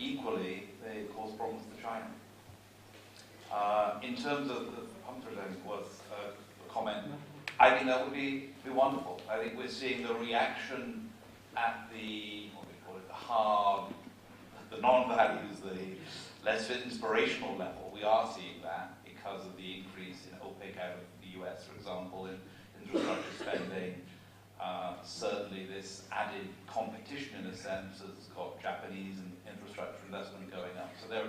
equally, they cause problems to China. In terms of the worth a comment, I think that would be wonderful. I think we're seeing the reaction at the, what do we call it, the hard, the non-values, the less inspirational level. We are seeing that because of the increase in OPEC out of the US, for example, in infrastructure spending. Certainly this added competition, in a sense, has got Japanese infrastructure investment going up. So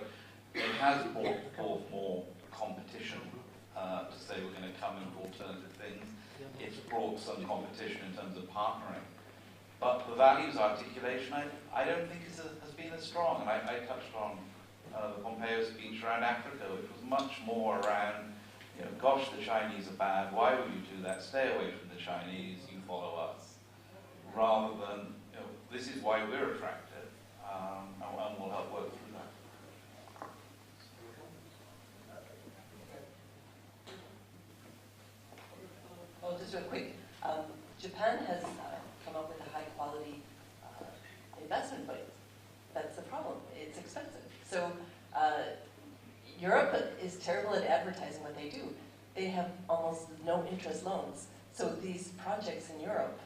it has brought forth more competition to say we're going to come in with alternative things. It's brought some competition in terms of partnering. But the values articulation, I don't think has been as strong. And I touched on the Pompeo speech around Africa, which was much more around, gosh, the Chinese are bad, why would you do that? Stay away from the Chinese, you follow us. Rather than, this is why we're attractive, and we'll help work through that. Oh, just real quick. Japan has come up with a high-quality investment budget. That's the problem. It's expensive. So Europe is terrible at advertising what they do. They have almost no interest loans. So these projects in Europe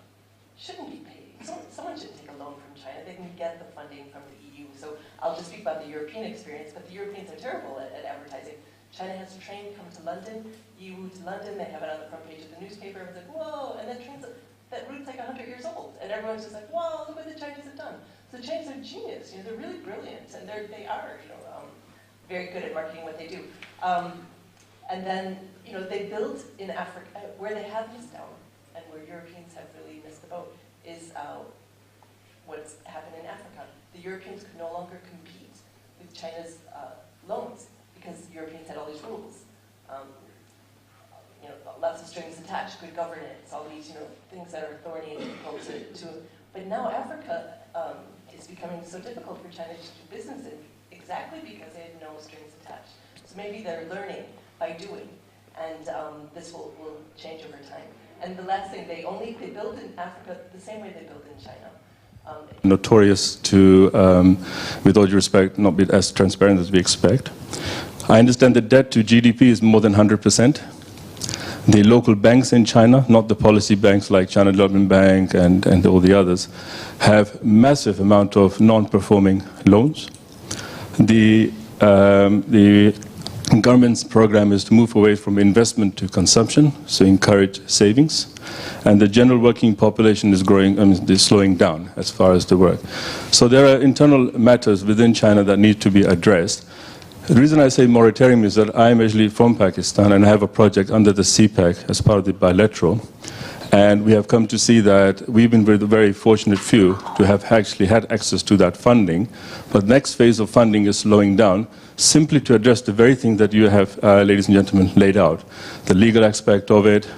shouldn't be paid. Someone should take a loan from China. They can get the funding from the EU. So I'll just speak about the European experience, but the Europeans are terrible at advertising. China has a train come to London, EU to London, they have it on the front page of the newspaper, everyone's like, whoa, and that route's like 100 years old, and everyone's just like, wow, look what the Chinese have done. So the Chinese are genius, they're really brilliant, and they are, very good at marketing what they do. And then, they build in Africa, where they have missed out, and where Europeans have really missed the boat, is what's happened in Africa. The Europeans could no longer compete with China's loans, because Europeans had all these rules. Lots of strings attached, good governance, all these, things that are thorny and difficult to but now Africa is becoming so difficult for China to do business in, exactly because they had no strings attached. So maybe they're learning by doing, and this will change over time. And the last thing, they build in Africa the same way they build in China. Notorious to, with all due respect, not be as transparent as we expect. I understand the debt to GDP is more than 100%. The local banks in China, not the policy banks like China Development Bank and all the others, have massive amount of non-performing loans. The government's program is to move away from investment to consumption, so encourage savings. And the general working population is growing, is slowing down as far as the work. So there are internal matters within China that need to be addressed. The reason I say moratorium is that I am actually from Pakistan and I have a project under the CPEC as part of the bilateral. And we have come to see that we've been with a very fortunate few to have actually had access to that funding. But the next phase of funding is slowing down simply to address the very thing that you have, ladies and gentlemen, laid out. The legal aspect of it,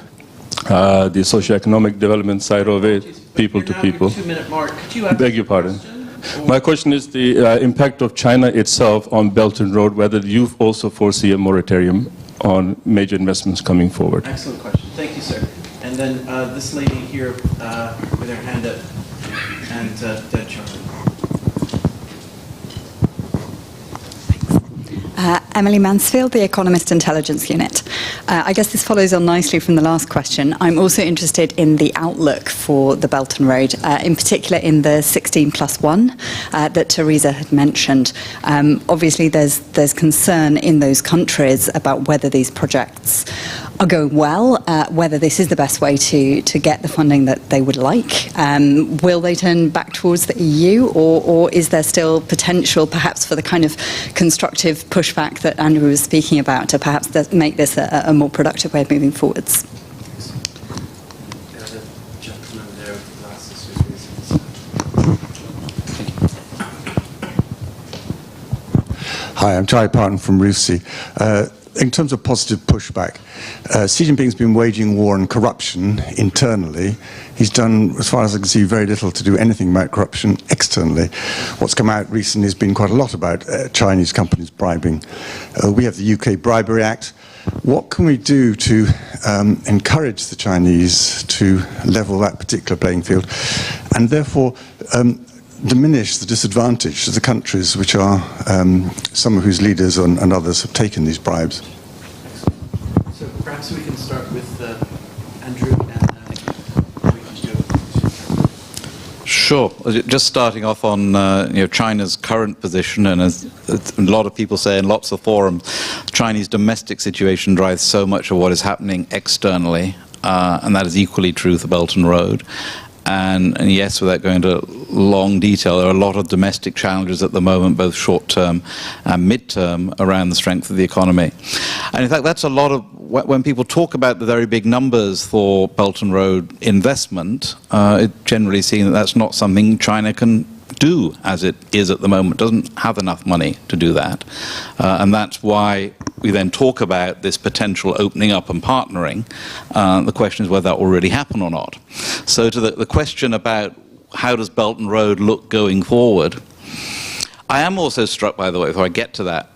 the socio-economic development side of it, people to people. 2-minute mark. Could you beg your pardon. My question is the impact of China itself on Belt and Road, whether you also foresee a moratorium on major investments coming forward. Excellent question. Thank you, sir. And then this lady here with her hand up, and Dead Chatham. Emily Mansfield, The Economist Intelligence Unit. I guess this follows on nicely from the last question. I'm also interested in the outlook for the Belt and Road, in particular in the 16+1 that Theresa had mentioned. Obviously, there's concern in those countries about whether these projects are going well, whether this is the best way to get the funding that they would like. Will they turn back towards the EU, or is there still potential perhaps for the kind of constructive pushback that Andrew was speaking about to perhaps make this a more productive way of moving forwards? Hi, I'm Jai Parton from RUSI. In terms of positive pushback, Xi Jinping's been waging war on corruption internally. He's done, as far as I can see, very little to do anything about corruption externally. What's come out recently has been quite a lot about Chinese companies bribing. We have the UK Bribery Act. What can we do to encourage the Chinese to level that particular playing field? And therefore, diminish the disadvantage of the countries which are, some of whose leaders and others have taken these bribes? So perhaps we can start with Andrew, and we can do. Sure. Just starting off on China's current position, and as a lot of people say in lots of forums, Chinese domestic situation drives so much of what is happening externally, and that is equally true for Belt and Road. And yes, without going into long detail, there are a lot of domestic challenges at the moment, both short-term and mid-term, around the strength of the economy. And in fact, that's a lot of, when people talk about the very big numbers for Belt and Road investment, it's generally seen that that's not something China can do as it is at the moment. It doesn't have enough money to do that. And that's why we then talk about this potential opening up and partnering. The question is whether that will really happen or not. So to the question about how does Belt and Road look going forward, I am also struck, by the way, before I get to that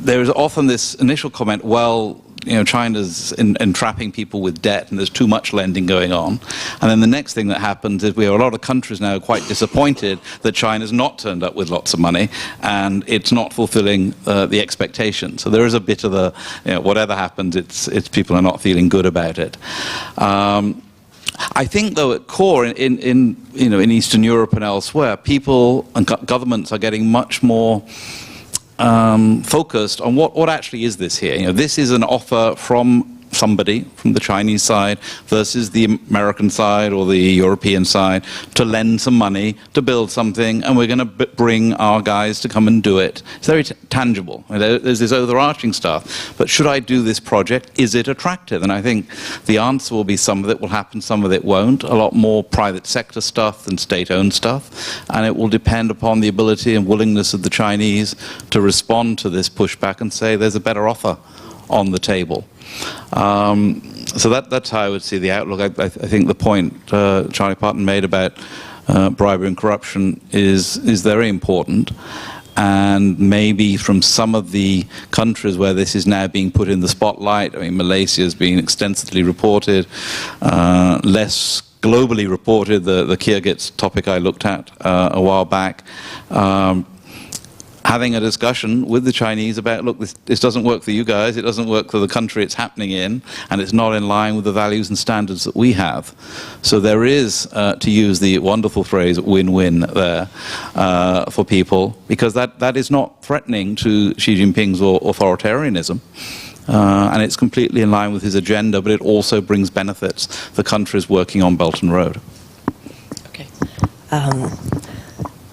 there is often this initial comment, well, China's entrapping people with debt and there's too much lending going on. And then the next thing that happens is we have a lot of countries now quite disappointed that China's not turned up with lots of money and it's not fulfilling the expectations. So there is a bit of the, whatever happens, it's people are not feeling good about it. I think, though, at core, in Eastern Europe and elsewhere, people and governments are getting much more focused on what actually is this here. This is an offer from somebody, from the Chinese side versus the American side or the European side, to lend some money to build something, and we're going to bring our guys to come and do it. It's very tangible. There's this overarching stuff. But should I do this project? Is it attractive? And I think the answer will be some of it will happen, some of it won't. A lot more private sector stuff than state-owned stuff. And it will depend upon the ability and willingness of the Chinese to respond to this pushback and say there's a better offer on the table. So that's how I would see the outlook. I think the point Charlie Parton made about bribery and corruption is very important. And maybe from some of the countries where this is now being put in the spotlight, I mean, Malaysia has been extensively reported, less globally reported, the Kyrgyz topic I looked at a while back. Having a discussion with the Chinese about, look, this doesn't work for you guys, it doesn't work for the country it's happening in, and it's not in line with the values and standards that we have. So there is, to use the wonderful phrase, win-win there for people, because that is not threatening to Xi Jinping's authoritarianism. And it's completely in line with his agenda, but it also brings benefits for countries working on Belt and Road. Okay.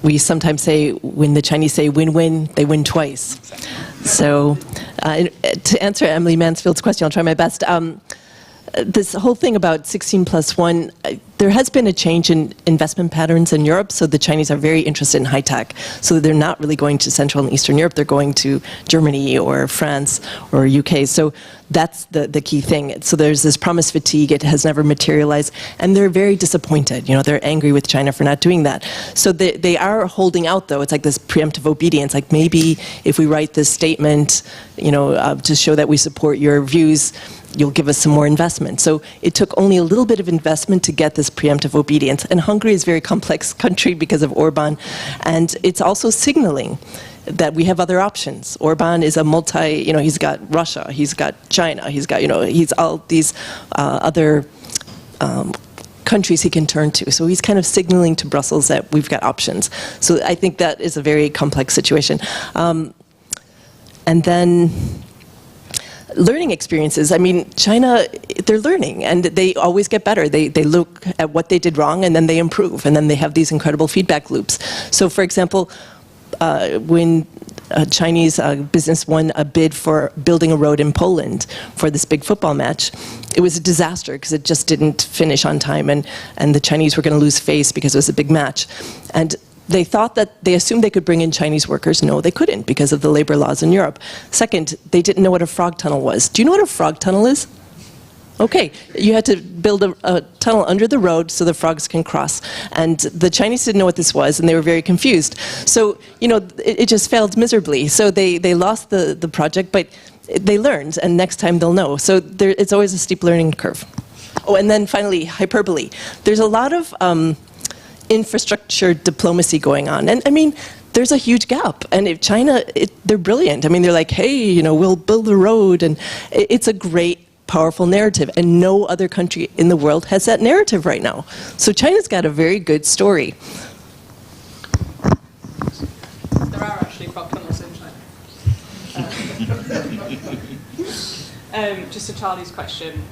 We sometimes say, when the Chinese say win-win, they win twice. So to answer Emily Mansfield's question, I'll try my best. This whole thing about 16+1, there has been a change in investment patterns in Europe, so the Chinese are very interested in high tech. So they're not really going to Central and Eastern Europe, they're going to Germany or France or UK. So that's the key thing. So there's this promise fatigue, it has never materialized, and they're very disappointed. They're angry with China for not doing that. So they are holding out, though. It's like this preemptive obedience, like maybe if we write this statement, to show that we support your views, you'll give us some more investment. So it took only a little bit of investment to get this preemptive obedience. And Hungary is a very complex country because of Orban. And it's also signaling that we have other options. Orban is a he's got Russia, he's got China, he's got, he's all these other countries he can turn to. So he's kind of signaling to Brussels that we've got options. So I think that is a very complex situation. And then learning experiences. I mean, China, they're learning, and they always get better. They look at what they did wrong, and then they improve, and then they have these incredible feedback loops. So, for example, when a Chinese business won a bid for building a road in Poland for this big football match, it was a disaster because it just didn't finish on time, and the Chinese were going to lose face because it was a big match. And they assumed they could bring in Chinese workers. No, they couldn't because of the labor laws in Europe. Second, they didn't know what a frog tunnel was. Do you know what a frog tunnel is? Okay, you had to build a tunnel under the road so the frogs can cross. And the Chinese didn't know what this was, and they were very confused. So, it just failed miserably. So they lost the project, but they learned, and next time they'll know. So it's always a steep learning curve. Oh, and then finally, hyperbole. There's a lot of infrastructure diplomacy going on. And I mean, there's a huge gap. And if China, they're brilliant. I mean, they're like, hey, you know, we'll build the road. And it's a great, powerful narrative. And no other country in the world has that narrative right now. So China's got a very good story. There are actually fog tunnels in China. Just to Charlie's question,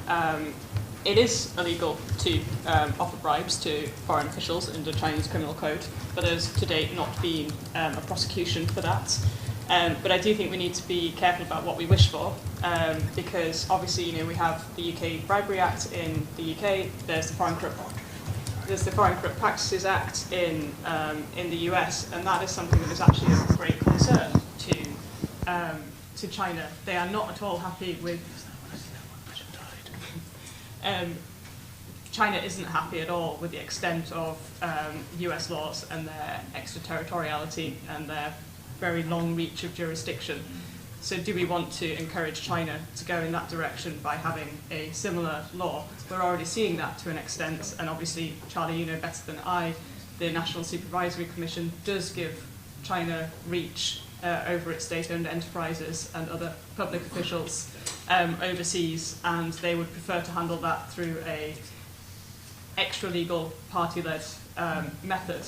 it is illegal to offer bribes to foreign officials under Chinese criminal code, but there's to date not been a prosecution for that. But I do think we need to be careful about what we wish for, because obviously, you know, we have the UK Bribery Act in the UK. There's the Foreign Corrupt Practices Act in the US, and that is something that is actually of great concern to China. They are not at all happy with. China isn't happy at all with the extent of US laws and their extraterritoriality and their very long reach of jurisdiction. So do we want to encourage China to go in that direction by having a similar law? We're already seeing that to an extent, and obviously, Charlie, you know better than I, the National Supervisory Commission does give China reach over its state-owned enterprises and other public officials overseas, and they would prefer to handle that through a extra-legal, party-led method.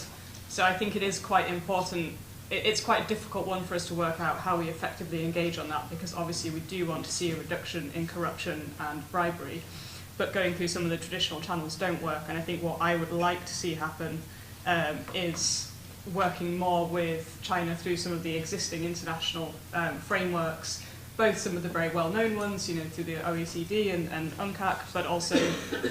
So I think it is quite important. It's quite a difficult one for us to work out how we effectively engage on that, because obviously we do want to see a reduction in corruption and bribery, but going through some of the traditional channels don't work. And I think what I would like to see happen is working more with China through some of the existing international frameworks, both some of the very well-known ones, you know, through the OECD and UNCAC, but also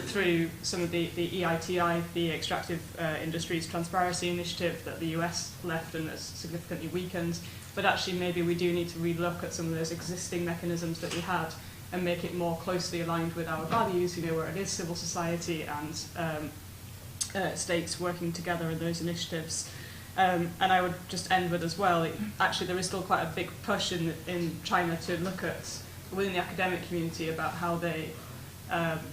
through some of the EITI, the Extractive Industries Transparency Initiative that the US left and has significantly weakened. But actually, maybe we do need to relook at some of those existing mechanisms that we had and make it more closely aligned with our values, you know, where it is civil society and states working together in those initiatives. And I would just end with as well, actually there is still quite a big push in China to look at, within the academic community, about how they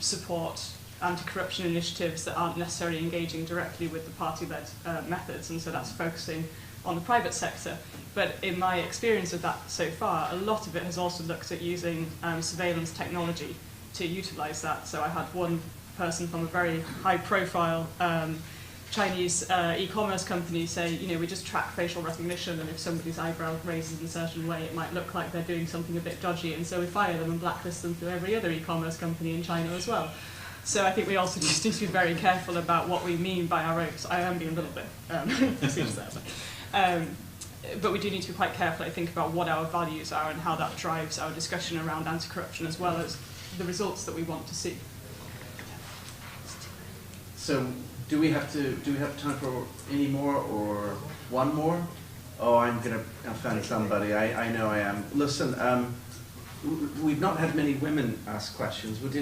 support anti-corruption initiatives that aren't necessarily engaging directly with the party-led methods, and so that's focusing on the private sector. But in my experience of that so far, a lot of it has also looked at using surveillance technology to utilize that. So I had one person from a very high-profile Chinese e-commerce company say, you know, we just track facial recognition, and if somebody's eyebrow raises in a certain way, it might look like they're doing something a bit dodgy, and so we fire them and blacklist them through every other e-commerce company in China as well. So I think we also just need to be very careful about what we mean by our own. I am being a little bit facetious there. But we do need to be quite careful, I think, about what our values are and how that drives our discussion around anti-corruption, as well as the results that we want to see. So, do we have time for any more or one more? Oh, I'm gonna offend somebody. I know I am. Listen, we've not had many women ask questions. Would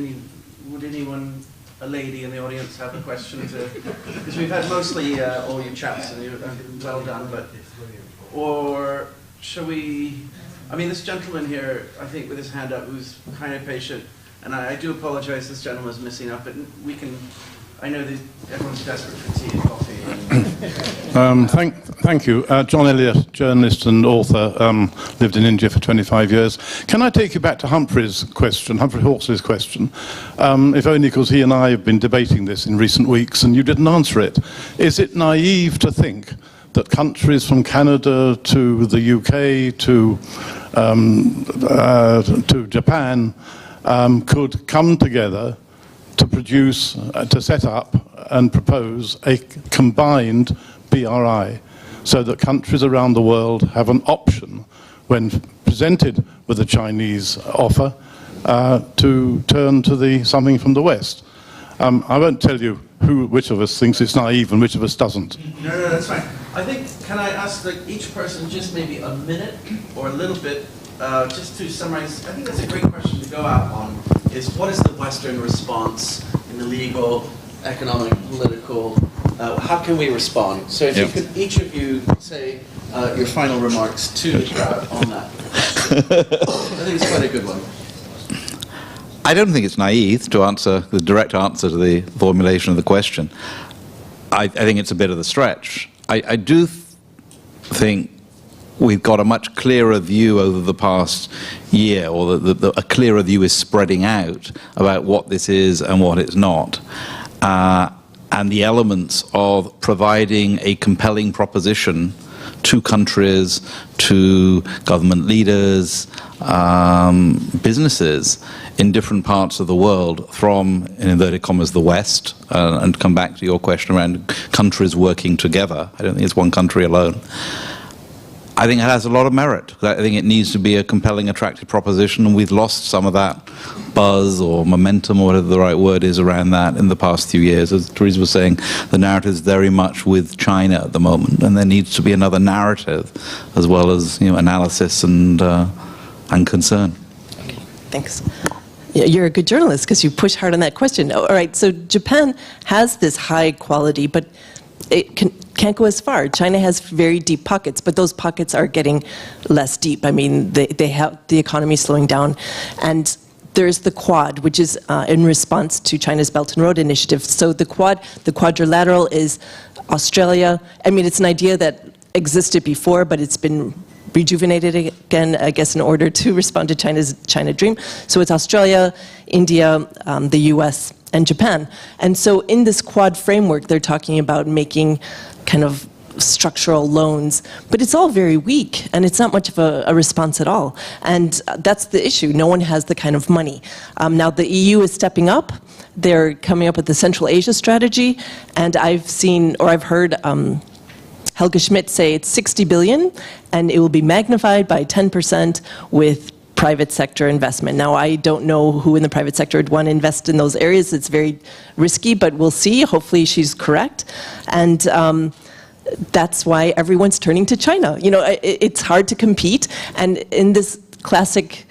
anyone, a lady in the audience, have a question to? Because we've had mostly all you chaps, and you're well done. But or shall we? I mean, this gentleman here, I think, with his hand up, who's kind of patient, and I do apologize. This gentleman's missing up, but we can. I know that everyone's desperate for tea and coffee. Thank you. John Elliott, journalist and author, lived in India for 25 years. Can I take you back to Humphrey Hawksley's question? If only because he and I have been debating this in recent weeks and you didn't answer it. Is it naive to think that countries from Canada to the UK to Japan could come together to produce, to set up and propose a combined BRI, so that countries around the world have an option when presented with a Chinese offer to turn to something from the West? I won't tell you which of us thinks it's naive and which of us doesn't. No, that's fine. I think, can I ask each person just maybe a minute or a little bit, just to summarize? I think that's a great question to go out on, is what is the Western response in the legal, economic, political, how can we respond? So if you could, each of you, say your final remarks to the crowd on that. I think it's quite a good one. I don't think it's naive to answer the direct answer to the formulation of the question. I think it's a bit of a stretch. I do think we've got a much clearer view over the past year, or a clearer view is spreading out about what this is and what it's not. And the elements of providing a compelling proposition to countries, to government leaders, businesses in different parts of the world from, in inverted commas, the West, and come back to your question around countries working together. I don't think it's one country alone. I think it has a lot of merit. I think it needs to be a compelling, attractive proposition, and we've lost some of that buzz or momentum, or whatever the right word is, around that in the past few years. As Theresa was saying, the narrative is very much with China at the moment, and there needs to be another narrative, as well as analysis and concern. Okay, thanks. Yeah, you're a good journalist because you push hard on that question. All right, so Japan has this high quality, but it can't go as far. China has very deep pockets, but those pockets are getting less deep. I mean, they have the economy slowing down, and there's the Quad, which is in response to China's Belt and Road Initiative. So the quadrilateral is Australia. I mean, it's an idea that existed before, but it's been rejuvenated again, I guess, in order to respond to China's China Dream. So it's Australia, India, the US, and Japan. And so in this Quad framework, they're talking about making kind of structural loans, but it's all very weak, and it's not much of a response at all. And that's the issue. No one has the kind of money. Now the EU is stepping up. They're coming up with the Central Asia strategy, and I've heard Helge Schmidt say it's 60 billion, and it will be magnified by 10% with private sector investment. Now, I don't know who in the private sector would want to invest in those areas. It's very risky, but we'll see. Hopefully she's correct. And that's why everyone's turning to China. It's hard to compete. And in this classic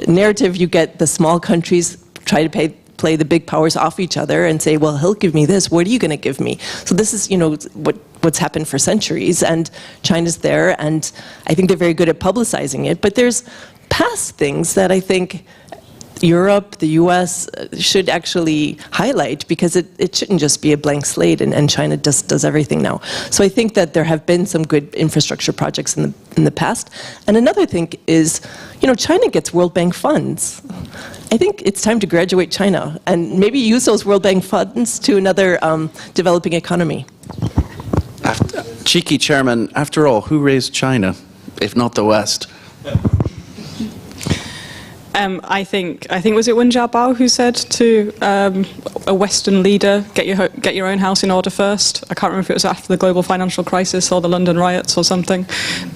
narrative, you get the small countries try to play the big powers off each other and say, well, he'll give me this, what are you going to give me? So this is, what's happened for centuries, and China's there, and I think they're very good at publicizing it, but there's past things that I think Europe, the US should actually highlight, because it shouldn't just be a blank slate, and China does everything now. So I think that there have been some good infrastructure projects in the past. And another thing is, China gets World Bank funds. I think it's time to graduate China and maybe use those World Bank funds to another developing economy. Cheeky chairman, after all, who raised China, if not the West? I think was it Wen Jiabao who said to a Western leader, get your own house in order first. I can't remember if it was after the global financial crisis or the London riots or something.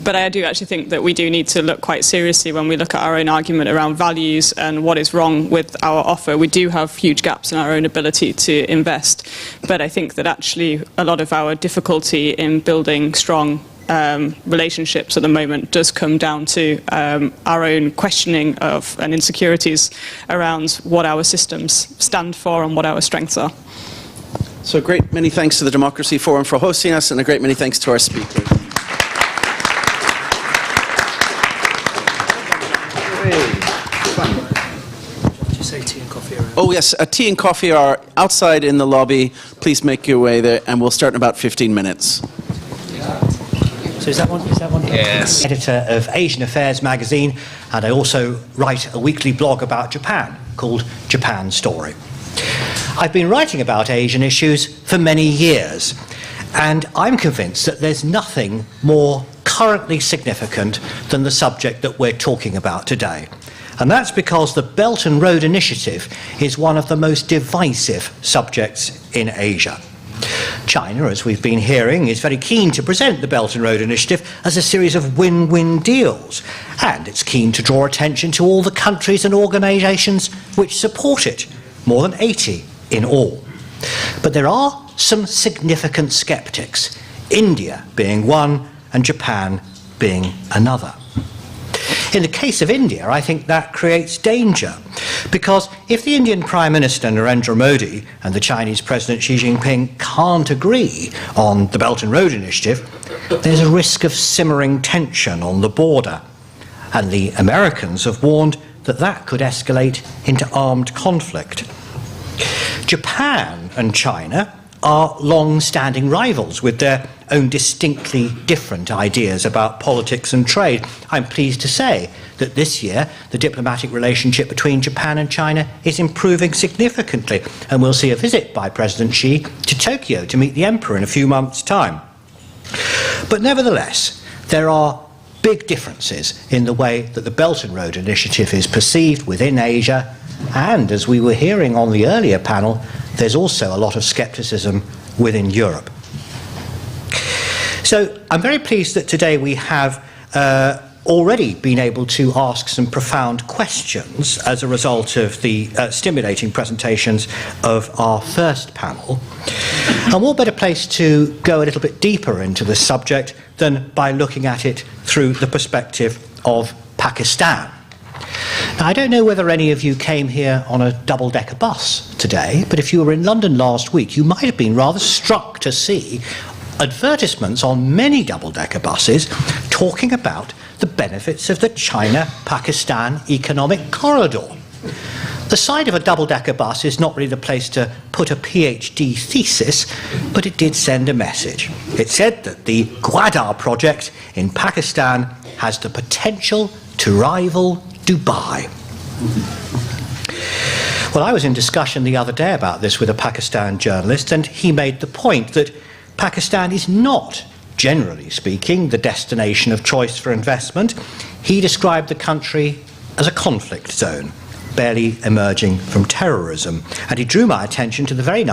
But I do actually think that we do need to look quite seriously when we look at our own argument around values and what is wrong with our offer. We do have huge gaps in our own ability to invest. But I think that actually a lot of our difficulty in building strong relationships at the moment does come down to our own questioning of and insecurities around what our systems stand for and what our strengths are. So a great many thanks to the Democracy Forum for hosting us, and a great many thanks to our speakers. Did you say tea and coffee around? Oh yes, tea and coffee are outside in the lobby. Please make your way there, and we'll start in about 15 minutes. So is that one? Yes. Editor of Asian Affairs magazine, and I also write a weekly blog about Japan called Japan Story. I've been writing about Asian issues for many years, and I'm convinced that there's nothing more currently significant than the subject that we're talking about today. And that's because the Belt and Road Initiative is one of the most divisive subjects in Asia. China, as we've been hearing, is very keen to present the Belt and Road Initiative as a series of win-win deals, and it's keen to draw attention to all the countries and organisations which support it, more than 80 in all. But there are some significant sceptics, India being one and Japan being another. In the case of India, I think that creates danger, because if the Indian Prime Minister Narendra Modi and the Chinese President Xi Jinping can't agree on the Belt and Road Initiative, there's a risk of simmering tension on the border. And the Americans have warned that that could escalate into armed conflict. Japan and China are long-standing rivals with their own distinctly different ideas about politics and trade. I'm pleased to say that this year the diplomatic relationship between Japan and China is improving significantly, and we'll see a visit by President Xi to Tokyo to meet the Emperor in a few months' time. But nevertheless, there are big differences in the way that the Belt and Road Initiative is perceived within Asia, and as we were hearing on the earlier panel, there's also a lot of scepticism within Europe. So I'm very pleased that today we have already been able to ask some profound questions as a result of the stimulating presentations of our first panel. And what better place to go a little bit deeper into this subject than by looking at it through the perspective of Pakistan. Now, I don't know whether any of you came here on a double-decker bus today, but if you were in London last week, you might have been rather struck to see advertisements on many double-decker buses talking about the benefits of the China-Pakistan economic corridor. The side of a double-decker bus is not really the place to put a PhD thesis, but it did send a message. It said that the Gwadar project in Pakistan has the potential to rival Dubai. Well, I was in discussion the other day about this with a Pakistan journalist, and he made the point that Pakistan is not, generally speaking, the destination of choice for investment. He described the country as a conflict zone, barely emerging from terrorism. And he drew my attention to the very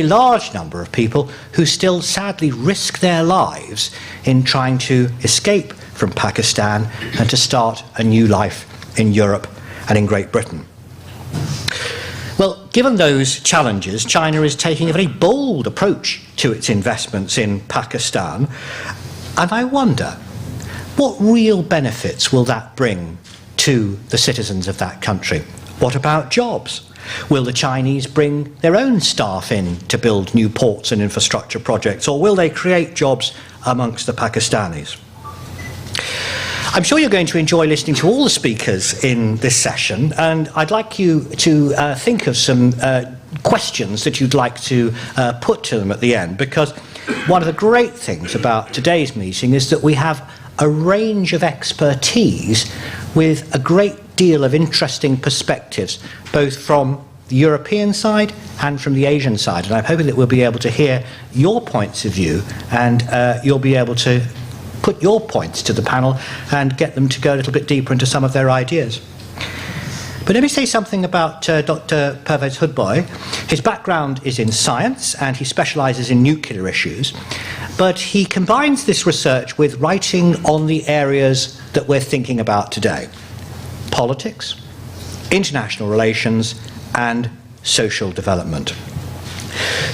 large number of people who still sadly risk their lives in trying to escape from Pakistan and to start a new life in Europe and in Great Britain. Well, given those challenges, China is taking a very bold approach to its investments in Pakistan. And I wonder, what real benefits will that bring to the citizens of that country? What about jobs? Will the Chinese bring their own staff in to build new ports and infrastructure projects, or will they create jobs amongst the Pakistanis? I'm sure you're going to enjoy listening to all the speakers in this session, and I'd like you to think of some questions that you'd like to put to them at the end, because one of the great things about today's meeting is that we have a range of expertise with a great deal of interesting perspectives, both from the European side and from the Asian side. And I'm hoping that we'll be able to hear your points of view, and you'll be able to put your points to the panel and get them to go a little bit deeper into some of their ideas. But let me say something about Dr. Pervez Hoodbhoy. His background is in science, and he specialises in nuclear issues, but he combines this research with writing on the areas that we're thinking about today: politics, international relations, and social development.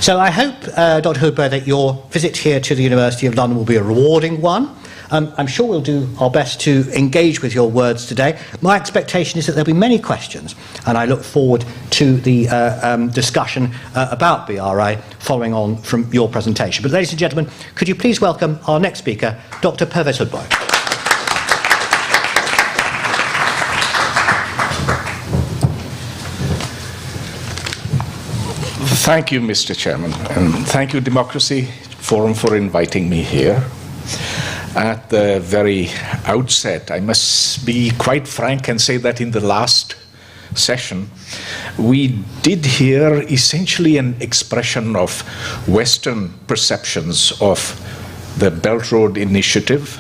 So I hope, Dr. Hoodbhoy, that your visit here to the University of London will be a rewarding one. I'm sure we'll do our best to engage with your words today. My expectation is that there'll be many questions, and I look forward to the discussion about BRI following on from your presentation. But ladies and gentlemen, could you please welcome our next speaker, Dr. Pervez Hoodbhoy. Thank you, Mr. Chairman, and thank you, Democracy Forum, for inviting me here. At the very outset, I must be quite frank and say that in the last session, we did hear essentially an expression of Western perceptions of the Belt Road Initiative.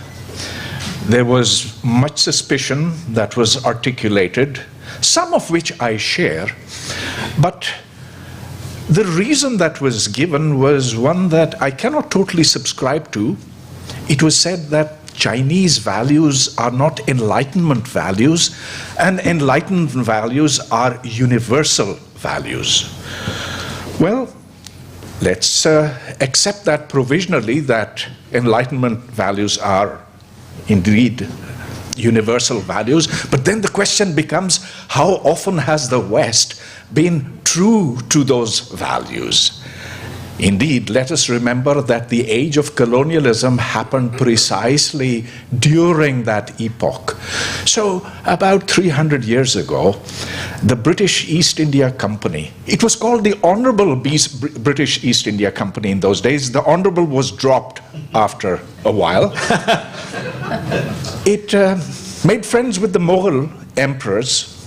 There was much suspicion that was articulated, some of which I share, but the reason that was given was one that I cannot totally subscribe to. It was said that Chinese values are not Enlightenment values, and Enlightenment values are universal values. Well, let's accept that provisionally, that Enlightenment values are indeed universal values, but then the question becomes, how often has the West been true to those values? Indeed, let us remember that the age of colonialism happened precisely during that epoch. So, about 300 years ago, the British East India Company, it was called the Honourable British East India Company in those days. The Honourable was dropped after a while. It made friends with the Mughal emperors,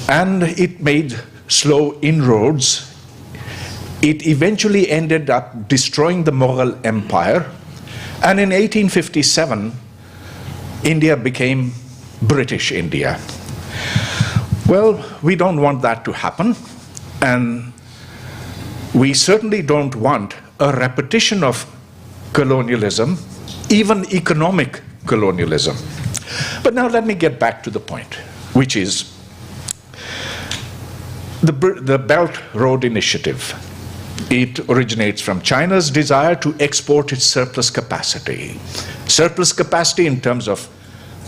and it made slow inroads. It eventually ended up destroying the Mughal Empire, and in 1857, India became British India. Well, we don't want that to happen, and we certainly don't want a repetition of colonialism, even economic colonialism. But now let me get back to the point, which is the Belt Road Initiative. It originates from China's desire to export its surplus capacity. Surplus capacity in terms of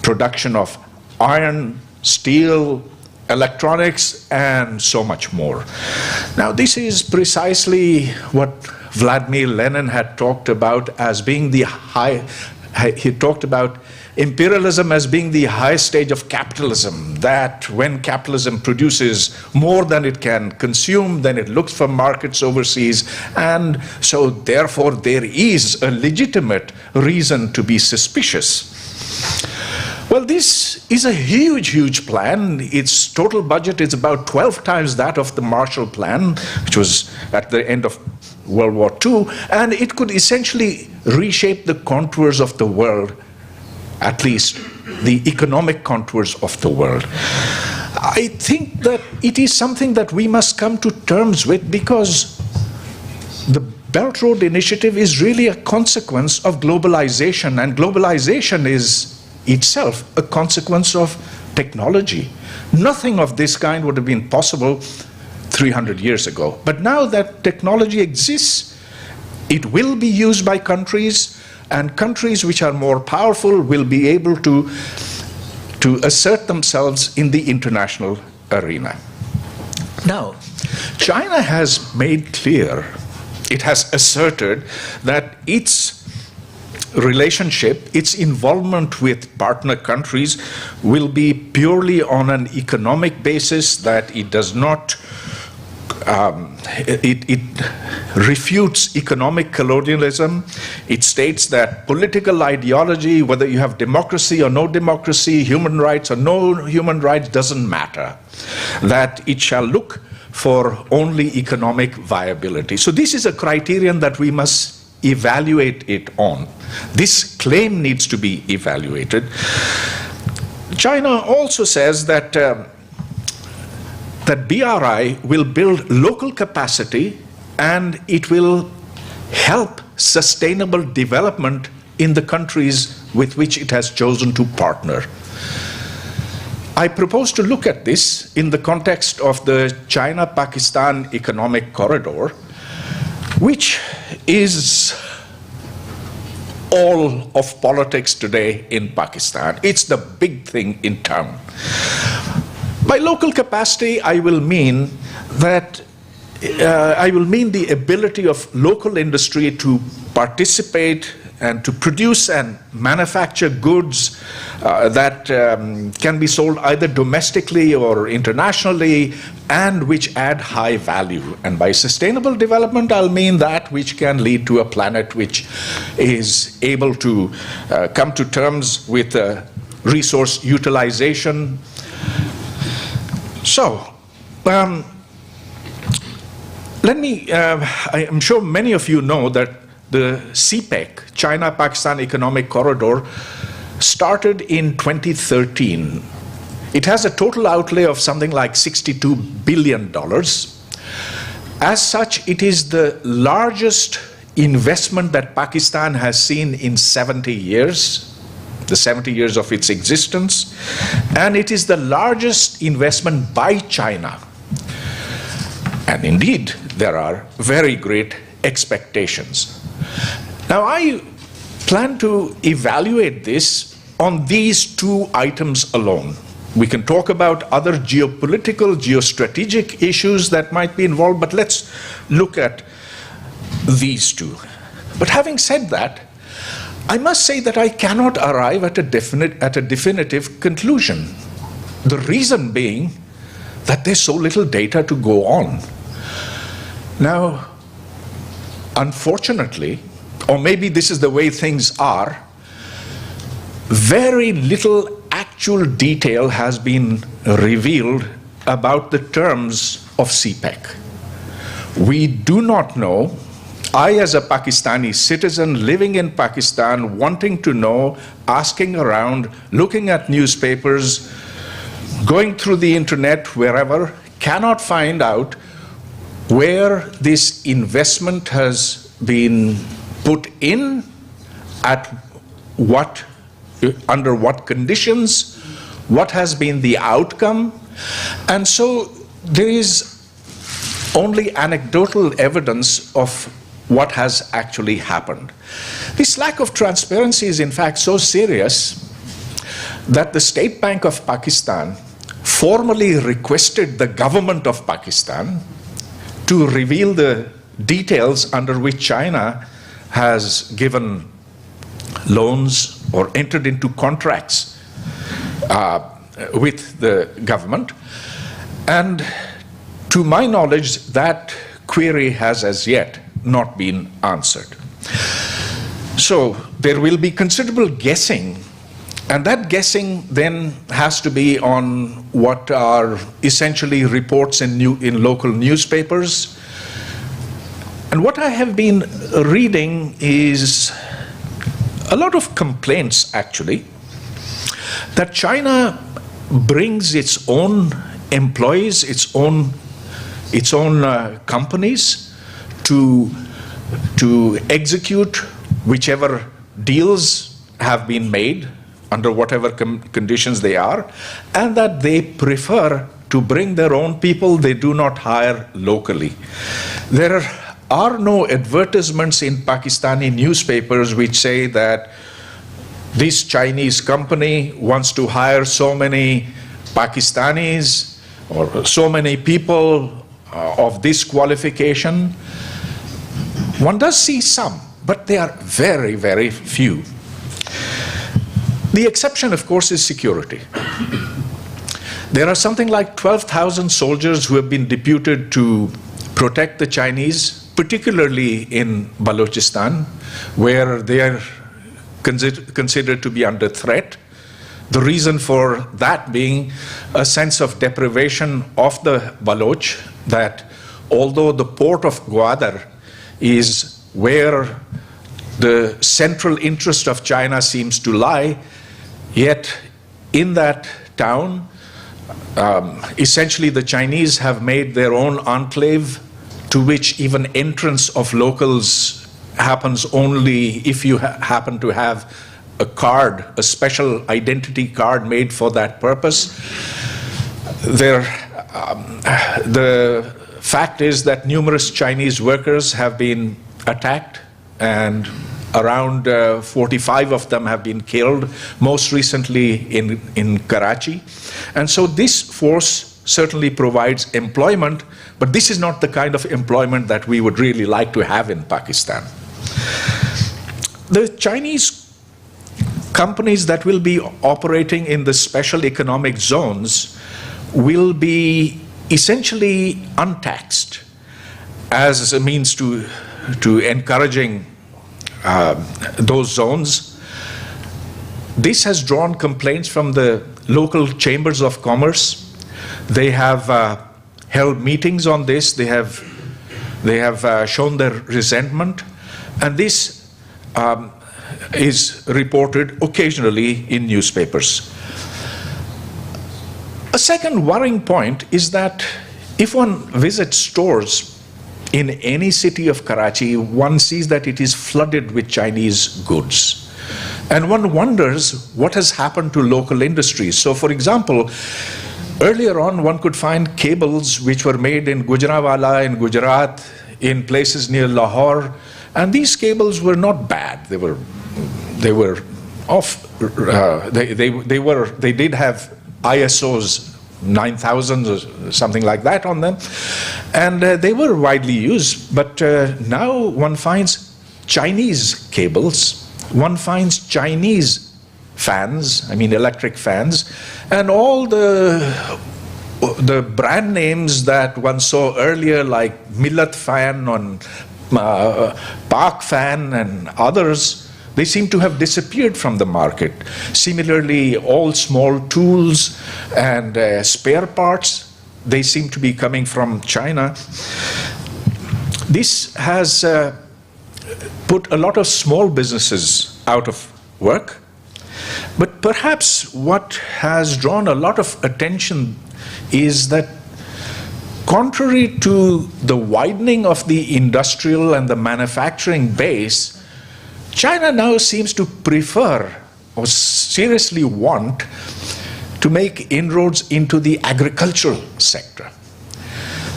production of iron, steel, electronics, and so much more. Now, this is precisely what Vladimir Lenin had talked about as being the he talked about imperialism as being the highest stage of capitalism, that when capitalism produces more than it can consume, then it looks for markets overseas, and so therefore there is a legitimate reason to be suspicious. Well, this is a huge, huge plan. Its total budget is about 12 times that of the Marshall Plan, which was at the end of World War II, and it could essentially reshape the contours of the world, at least the economic contours of the world. I think that it is something that we must come to terms with, because the Belt Road Initiative is really a consequence of globalization, and globalization is itself a consequence of technology. Nothing of this kind would have been possible 300 years ago. But now that technology exists, it will be used by countries, and countries which are more powerful will be able to assert themselves in the international arena. Now, China has made clear, it has asserted that its relationship, its involvement with partner countries will be purely on an economic basis, that it does not it refutes economic colonialism. It states that political ideology, whether you have democracy or no democracy, human rights or no human rights, doesn't matter. That it shall look for only economic viability. So this is a criterion that we must evaluate it on. This claim needs to be evaluated. China also says that that BRI will build local capacity, and it will help sustainable development in the countries with which it has chosen to partner. I propose to look at this in the context of the China-Pakistan Economic Corridor, which is all of politics today in Pakistan. It's the big thing in town. By local capacity, I will mean that the ability of local industry to participate and to produce and manufacture goods that can be sold either domestically or internationally, and which add high value. And by sustainable development, I'll mean that which can lead to a planet which is able to come to terms with resource utilization. So, I am sure many of you know that the CPEC, China-Pakistan Economic Corridor, started in 2013. It has a total outlay of something like $62 billion. As such, it is the largest investment that Pakistan has seen in 70 years. The 70 years of its existence, and it is the largest investment by China. And indeed, there are very great expectations. Now, I plan to evaluate this on these two items alone. We can talk about other geopolitical, geostrategic issues that might be involved, but let's look at these two. But having said that, I must say that I cannot arrive at a definitive conclusion. The reason being that there's so little data to go on. Now, unfortunately, or maybe this is the way things are, very little actual detail has been revealed about the terms of CPEC. We do not know. I, as a Pakistani citizen living in Pakistan, wanting to know, asking around, looking at newspapers, going through the internet, wherever, cannot find out where this investment has been put in, at what, under what conditions, what has been the outcome. And so there is only anecdotal evidence of what has actually happened. This lack of transparency is in fact so serious that the State Bank of Pakistan formally requested the government of Pakistan to reveal the details under which China has given loans or entered into contracts with the government. And to my knowledge, that query has as yet not been answered. So there will be considerable guessing, and that guessing then has to be on what are essentially reports in local newspapers. And what I have been reading is a lot of complaints, actually, that China brings its own employees, its own companies to execute whichever deals have been made under whatever conditions they are, and that they prefer to bring their own people. They do not hire locally. There are no advertisements in Pakistani newspapers which say that this Chinese company wants to hire so many Pakistanis or so many people of this qualification. One does see some, but they are very, very few. The exception, of course, is security. There are something like 12,000 soldiers who have been deputed to protect the Chinese, particularly in Balochistan, where they are considered to be under threat. The reason for that being a sense of deprivation of the Baloch, that although the port of Gwadar is where the central interest of China seems to lie, yet in that town, essentially the Chinese have made their own enclave, to which even entrance of locals happens only if you happen to have a card, a special identity card made for that purpose. The fact is that numerous Chinese workers have been attacked, and around 45 of them have been killed, most recently in Karachi. And so this force certainly provides employment, but this is not the kind of employment that we would really like to have in Pakistan. The Chinese companies that will be operating in the special economic zones will be essentially untaxed as a means to encouraging those zones. This has drawn complaints from the local chambers of commerce. They have held meetings on this. They have shown their resentment, and this is reported occasionally in newspapers. A second worrying point is that if one visits stores in any city of Karachi, one sees that it is flooded with Chinese goods. And one wonders what has happened to local industries. So, for example, earlier on, one could find cables which were made in Gujranwala, in Gujarat, in places near Lahore, and these cables were not bad. They did have ISOs 9,000 or something like that on them. And they were widely used, but now one finds Chinese cables, one finds Chinese fans, I mean electric fans, and all the brand names that one saw earlier, like Millet fan and Park fan and others, they seem to have disappeared from the market. Similarly, all small tools and spare parts, they seem to be coming from China. This has put a lot of small businesses out of work, but perhaps what has drawn a lot of attention is that contrary to the widening of the industrial and the manufacturing base, China now seems to prefer or seriously want to make inroads into the agricultural sector.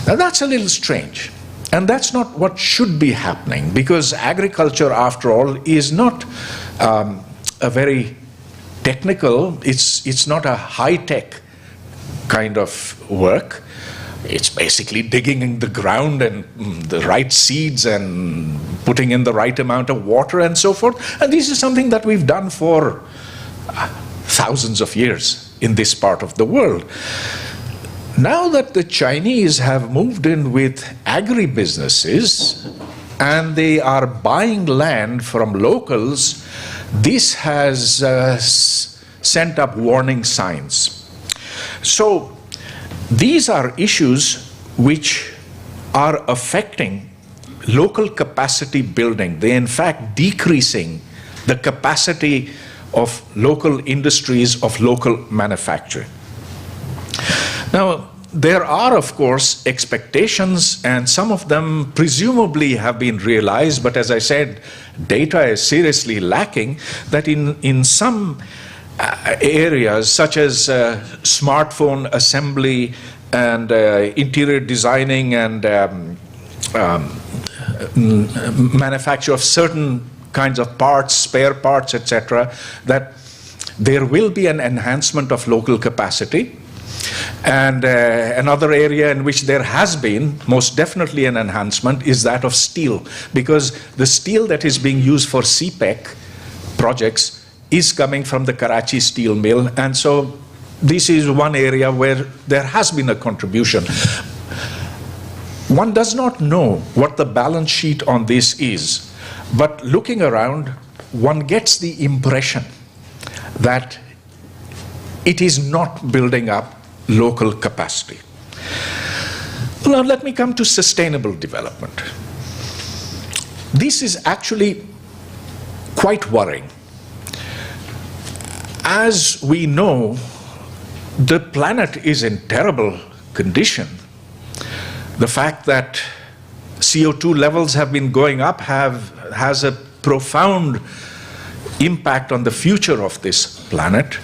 Now that's a little strange, and that's not what should be happening, because agriculture, after all, is not a very technical, it's not a high-tech kind of work. It's basically digging in the ground and the right seeds and putting in the right amount of water and so forth. And this is something that we've done for thousands of years in this part of the world. Now that the Chinese have moved in with agribusinesses and they are buying land from locals, this has sent up warning signs. So these are issues which are affecting local capacity building. They're in fact decreasing the capacity of local industries, of local manufacturing. Now, there are, of course, expectations, and some of them presumably have been realized, but as I said, data is seriously lacking, that in some areas such as smartphone assembly and interior designing and manufacture of certain kinds of parts, spare parts, etc., that there will be an enhancement of local capacity. And another area in which there has been most definitely an enhancement is that of steel, because the steel that is being used for CPEC projects is coming from the Karachi steel mill, and so this is one area where there has been a contribution. One does not know what the balance sheet on this is, but looking around, one gets the impression that it is not building up local capacity. Now let me come to sustainable development. This is actually quite worrying. As we know, the planet is in terrible condition. The fact that CO2 levels have been going up has a profound impact on the future of this planet.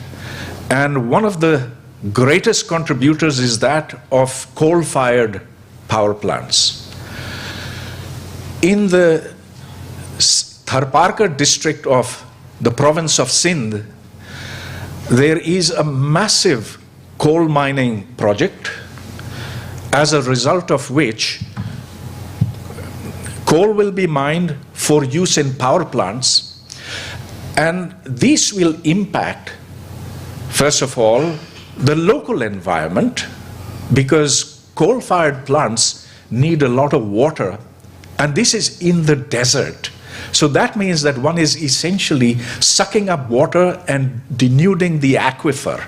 And one of the greatest contributors is that of coal-fired power plants. In the Tharparkar district of the province of Sindh, there is a massive coal mining project, as a result of which coal will be mined for use in power plants, and this will impact, first of all, the local environment, because coal-fired plants need a lot of water, and this is in the desert. So that means that one is essentially sucking up water and denuding the aquifer.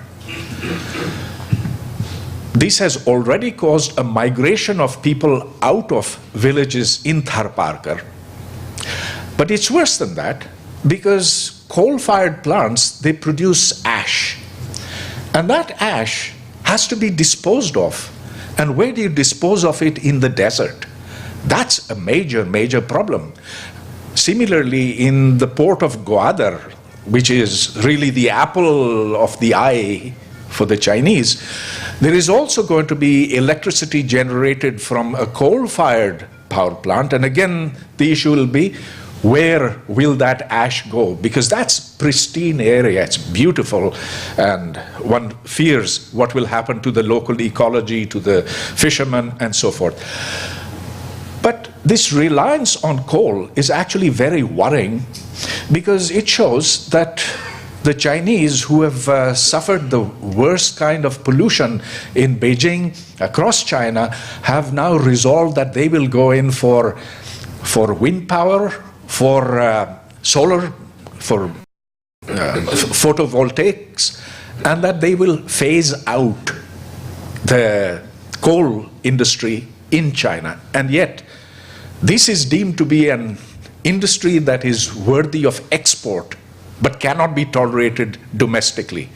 This has already caused a migration of people out of villages in Tharparkar. But it's worse than that, because coal-fired plants, they produce ash. And that ash has to be disposed of. And where do you dispose of it? In the desert. That's a major, major problem. Similarly, in the port of Gwadar, which is really the apple of the eye for the Chinese, there is also going to be electricity generated from a coal-fired power plant. And again, the issue will be, where will that ash go? Because that's pristine area, it's beautiful, and one fears what will happen to the local ecology, to the fishermen, and so forth. But this reliance on coal is actually very worrying, because it shows that the Chinese, who have suffered the worst kind of pollution in Beijing, across China, have now resolved that they will go in for wind power, for solar, for photovoltaics, and that they will phase out the coal industry in China. And yet, this is deemed to be an industry that is worthy of export, but cannot be tolerated domestically.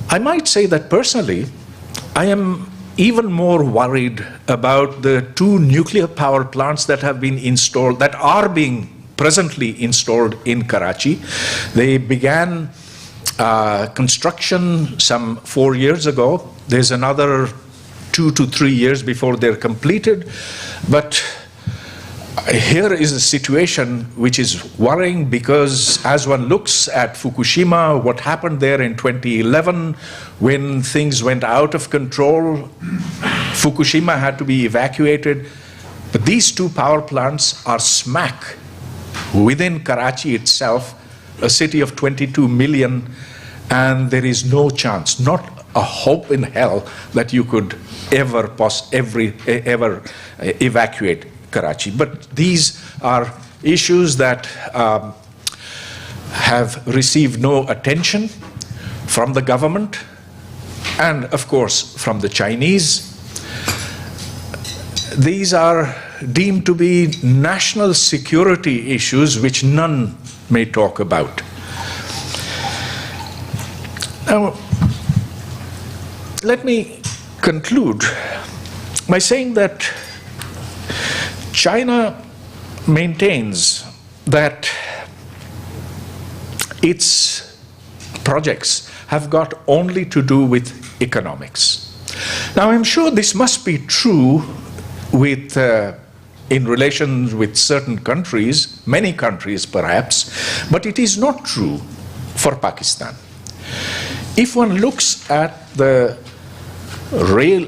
I might say that personally, I am even more worried about the 2 nuclear power plants that have been installed, that are being presently installed in Karachi. They began construction some 4 years ago. There's another 2 to 3 years before they're completed. But here is a situation which is worrying, because as one looks at Fukushima, what happened there in 2011, when things went out of control, Fukushima had to be evacuated. But these 2 power plants are smack within Karachi itself, a city of 22 million, and there is no chance, not a hope in hell, that you could ever evacuate Karachi. But these are issues that have received no attention from the government and, of course, from the Chinese. These are deemed to be national security issues which none may talk about. Now, let me conclude by saying that China maintains that its projects have got only to do with economics. Now, I'm sure this must be true with, in relation with certain countries, many countries perhaps, but it is not true for Pakistan. If one looks at the road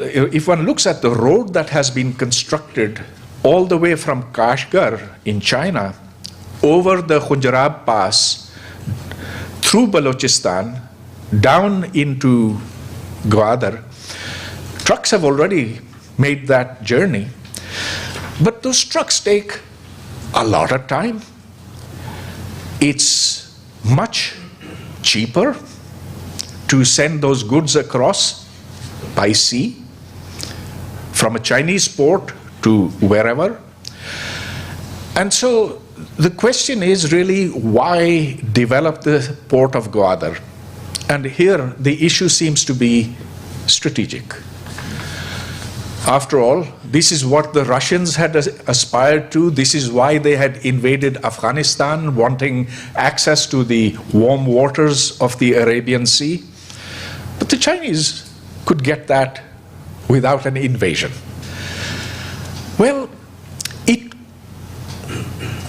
that has been constructed all the way from Kashgar in China, over the Khunjarab Pass, through Balochistan, down into Gwadar, trucks have already made that journey. But those trucks take a lot of time. It's much cheaper to send those goods across by sea from a Chinese port to wherever. And so the question is really, why develop the port of Gwadar? And here the issue seems to be strategic. After all, this is what the Russians had aspired to. This is why they had invaded Afghanistan, wanting access to the warm waters of the Arabian Sea. But the Chinese could get that without an invasion. Well,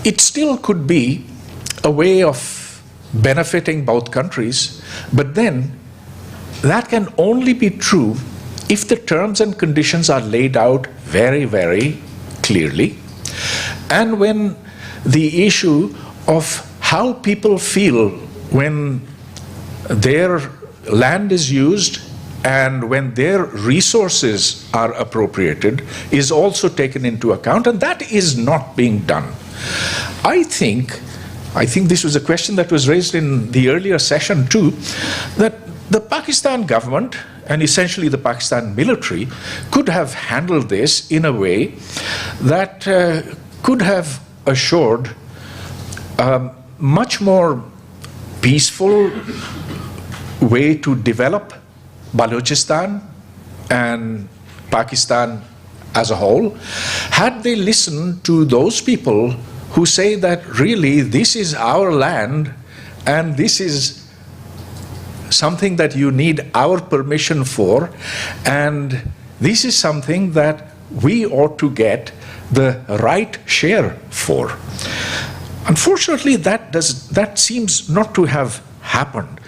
it still could be a way of benefiting both countries, but then that can only be true if the terms and conditions are laid out very, very clearly, and when the issue of how people feel when their land is used and when their resources are appropriated is also taken into account, and that is not being done. I think this was a question that was raised in the earlier session too, that the Pakistan government and essentially the Pakistan military could have handled this in a way that could have assured a much more peaceful way to develop Balochistan and Pakistan as a whole, had they listened to those people who say that really this is our land and this is something that you need our permission for, and this is something that we ought to get the right share for. Unfortunately, that seems not to have happened.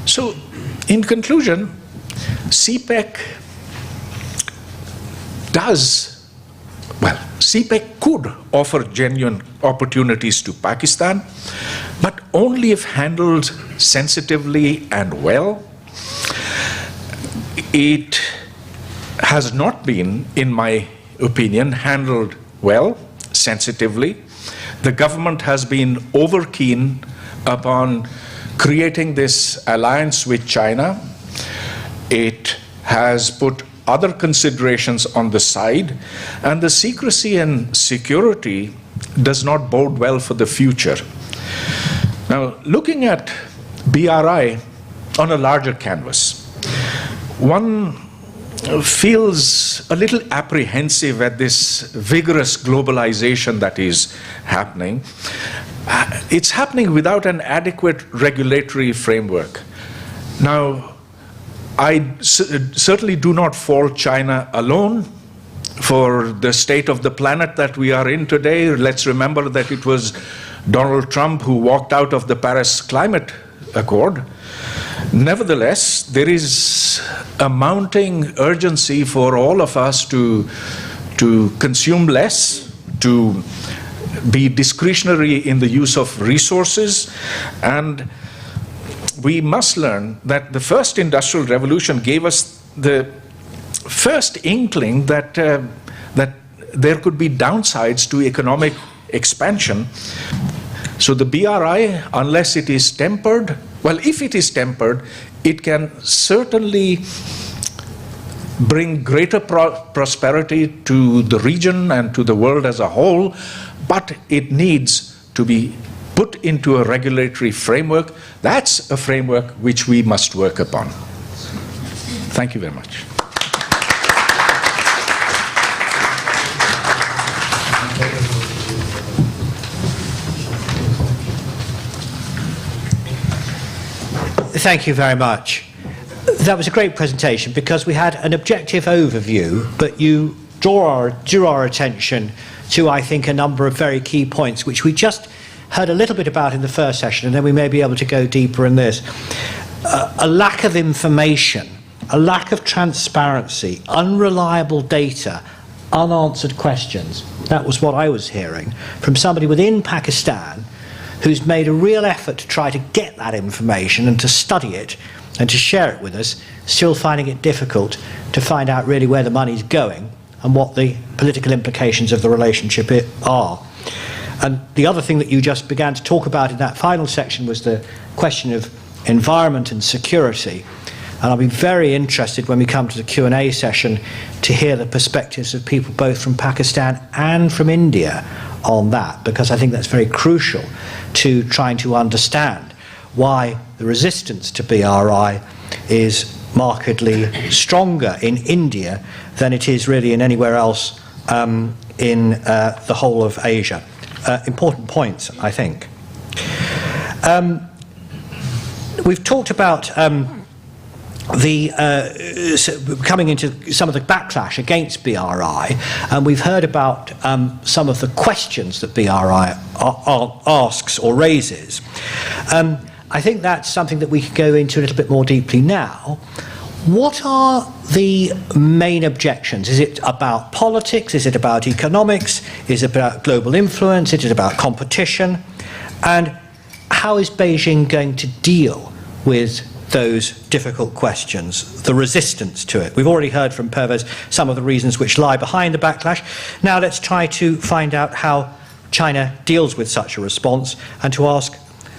So, in conclusion, CPEC CPEC could offer genuine opportunities to Pakistan, but only if handled sensitively and well. It has not been, in my opinion, handled well, sensitively. The government has been over-keen upon creating this alliance with China. It has put other considerations on the side, and the secrecy and security does not bode well for the future. Now, looking at BRI on a larger canvas, one feels a little apprehensive at this vigorous globalization that is happening. It's happening without an adequate regulatory framework. Now, I certainly do not fault China alone for the state of the planet that we are in today. Let's remember that it was Donald Trump who walked out of the Paris Climate Accord. Nevertheless, there is a mounting urgency for all of us to consume less, to be discretionary in the use of resources, and we must learn that the first industrial revolution gave us the first inkling that that there could be downsides to economic expansion. So the BRI, unless it is tempered, well, if it is tempered, it can certainly bring greater prosperity to the region and to the world as a whole, but it needs to be put into a regulatory framework. That's a framework which we must work upon. Thank you very much. Thank you very much. That was a great presentation because we had an objective overview, but you drew our attention to, I think, a number of very key points, which we just heard a little bit about in the first session, and then we may be able to go deeper in this. A lack of information, a lack of transparency, unreliable data, unanswered questions. That was what I was hearing from somebody within Pakistan who's made a real effort to try to get that information and to study it and to share it with us, still finding it difficult to find out really where the money's going and what the political implications of the relationship are. And the other thing that you just began to talk about in that final section was the question of environment and security. And I'll be very interested when we come to the Q&A session to hear the perspectives of people both from Pakistan and from India on that, because I think that's very crucial to trying to understand why the resistance to BRI is markedly stronger in India than it is really in anywhere else in the whole of Asia. Important points, I think. We've talked about coming into some of the backlash against BRI, and we've heard about some of the questions that BRI asks or raises. I think that's something that we can go into a little bit more deeply now. What are the main objections? Is it about politics? Is it about economics? Is it about global influence? Is it about competition? And how is Beijing going to deal with those difficult questions, the resistance to it? We've already heard from Pervez some of the reasons which lie behind the backlash. Now let's try to find out how China deals with such a response and to ask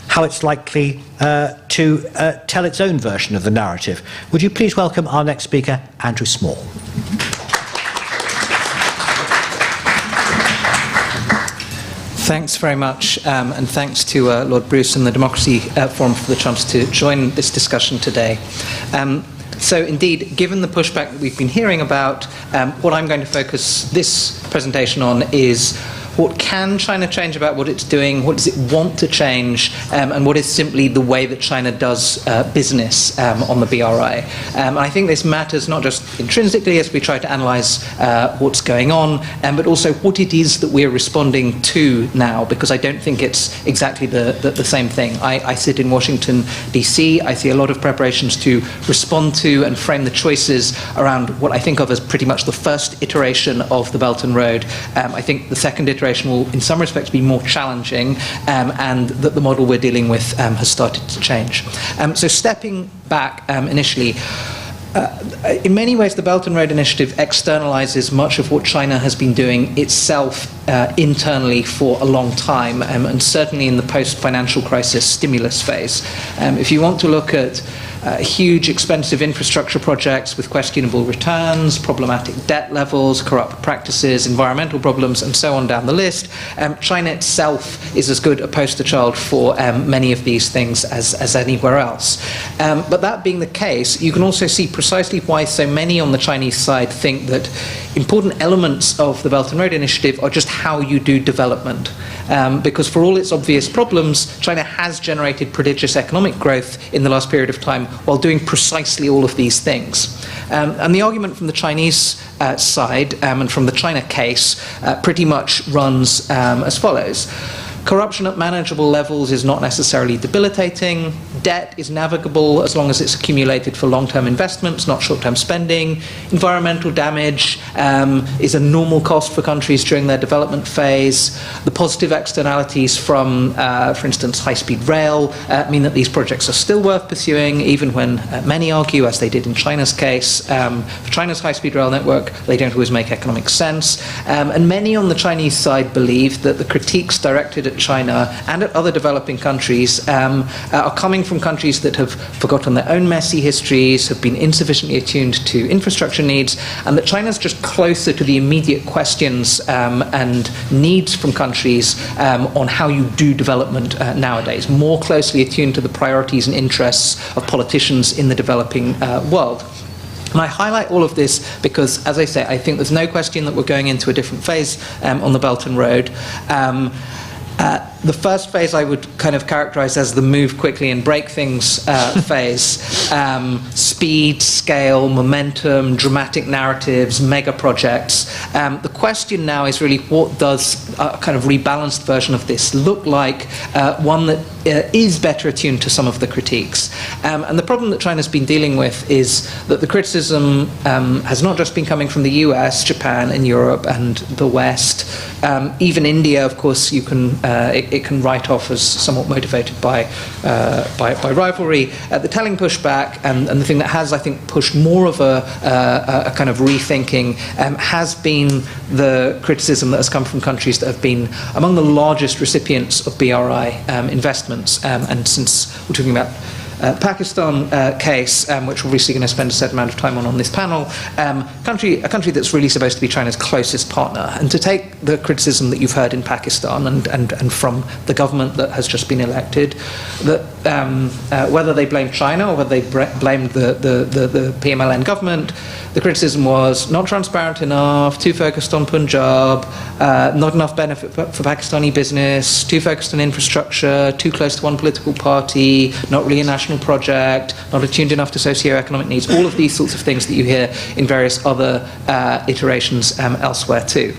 how it's likely to tell its own version of the narrative. Would you please welcome our next speaker, Andrew Small. Thanks very much, and thanks to Lord Bruce and the Democracy Forum for the chance to join this discussion today. So indeed, given the pushback that we've been hearing about, what I'm going to focus this presentation on is what can China change about what it's doing, what does it want to change, and what is simply the way that China does business on the BRI. And I think this matters not just intrinsically as we try to analyse what's going on, but also what it is that we're responding to now, because I don't think it's exactly the same thing. I sit in Washington, D.C. I see a lot of preparations to respond to and frame the choices around what I think of as pretty much the first iteration of the Belt and Road. I think the second iteration will, in some respects, be more challenging, and that the model we're dealing with has started to change. So stepping back initially, in many ways, the Belt and Road Initiative externalizes much of what China has been doing itself internally for a long time, and certainly in the post-financial crisis stimulus phase. If you want to look at huge, expensive infrastructure projects with questionable returns, problematic debt levels, corrupt practices, environmental problems, and so on down the list, China itself is as good a poster child for many of these things as anywhere else. But that being the case, you can also see precisely why so many on the Chinese side think that important elements of the Belt and Road Initiative are just how you do development. Because for all its obvious problems, China has generated prodigious economic growth in the last period of time while doing precisely all of these things. And the argument from the Chinese side and from the China case pretty much runs as follows. Corruption at manageable levels is not necessarily debilitating. Debt is navigable as long as it's accumulated for long-term investments, not short-term spending. Environmental damage is a normal cost for countries during their development phase. The positive externalities from, for instance, high-speed rail mean that these projects are still worth pursuing, even when many argue, as they did in China's case, for China's high-speed rail network, they don't always make economic sense. And many on the Chinese side believe that the critiques directed at China and at other developing countries are coming from countries that have forgotten their own messy histories, have been insufficiently attuned to infrastructure needs, and that China's just closer to the immediate questions and needs from countries on how you do development nowadays, more closely attuned to the priorities and interests of politicians in the developing world. And I highlight all of this because, as I say, I think there's no question that we're going into a different phase on the Belt and Road. The first phase I would kind of characterize as the move quickly and break things phase. Speed, scale, momentum, dramatic narratives, mega projects. The question now is really, what does a kind of rebalanced version of this look like? One that is better attuned to some of the critiques. And the problem that China's been dealing with is that the criticism has not just been coming from the US, Japan, and Europe, and the West. Even India, of course, you can it can write off as somewhat motivated by rivalry. The telling pushback, and the thing that has, I think, pushed more of a kind of rethinking has been the criticism that has come from countries that have been among the largest recipients of BRI investments. And since we're talking about Pakistan case, which we're obviously going to spend a certain amount of time on this panel, a country that's really supposed to be China's closest partner. And to take the criticism that you've heard in Pakistan and from the government that has just been elected, that whether they blame China or whether they blamed the PMLN government, the criticism was not transparent enough, too focused on Punjab, not enough benefit for Pakistani business, too focused on infrastructure, too close to one political party, not really a national project, not attuned enough to socio-economic needs, all of these sorts of things that you hear in various other iterations elsewhere too.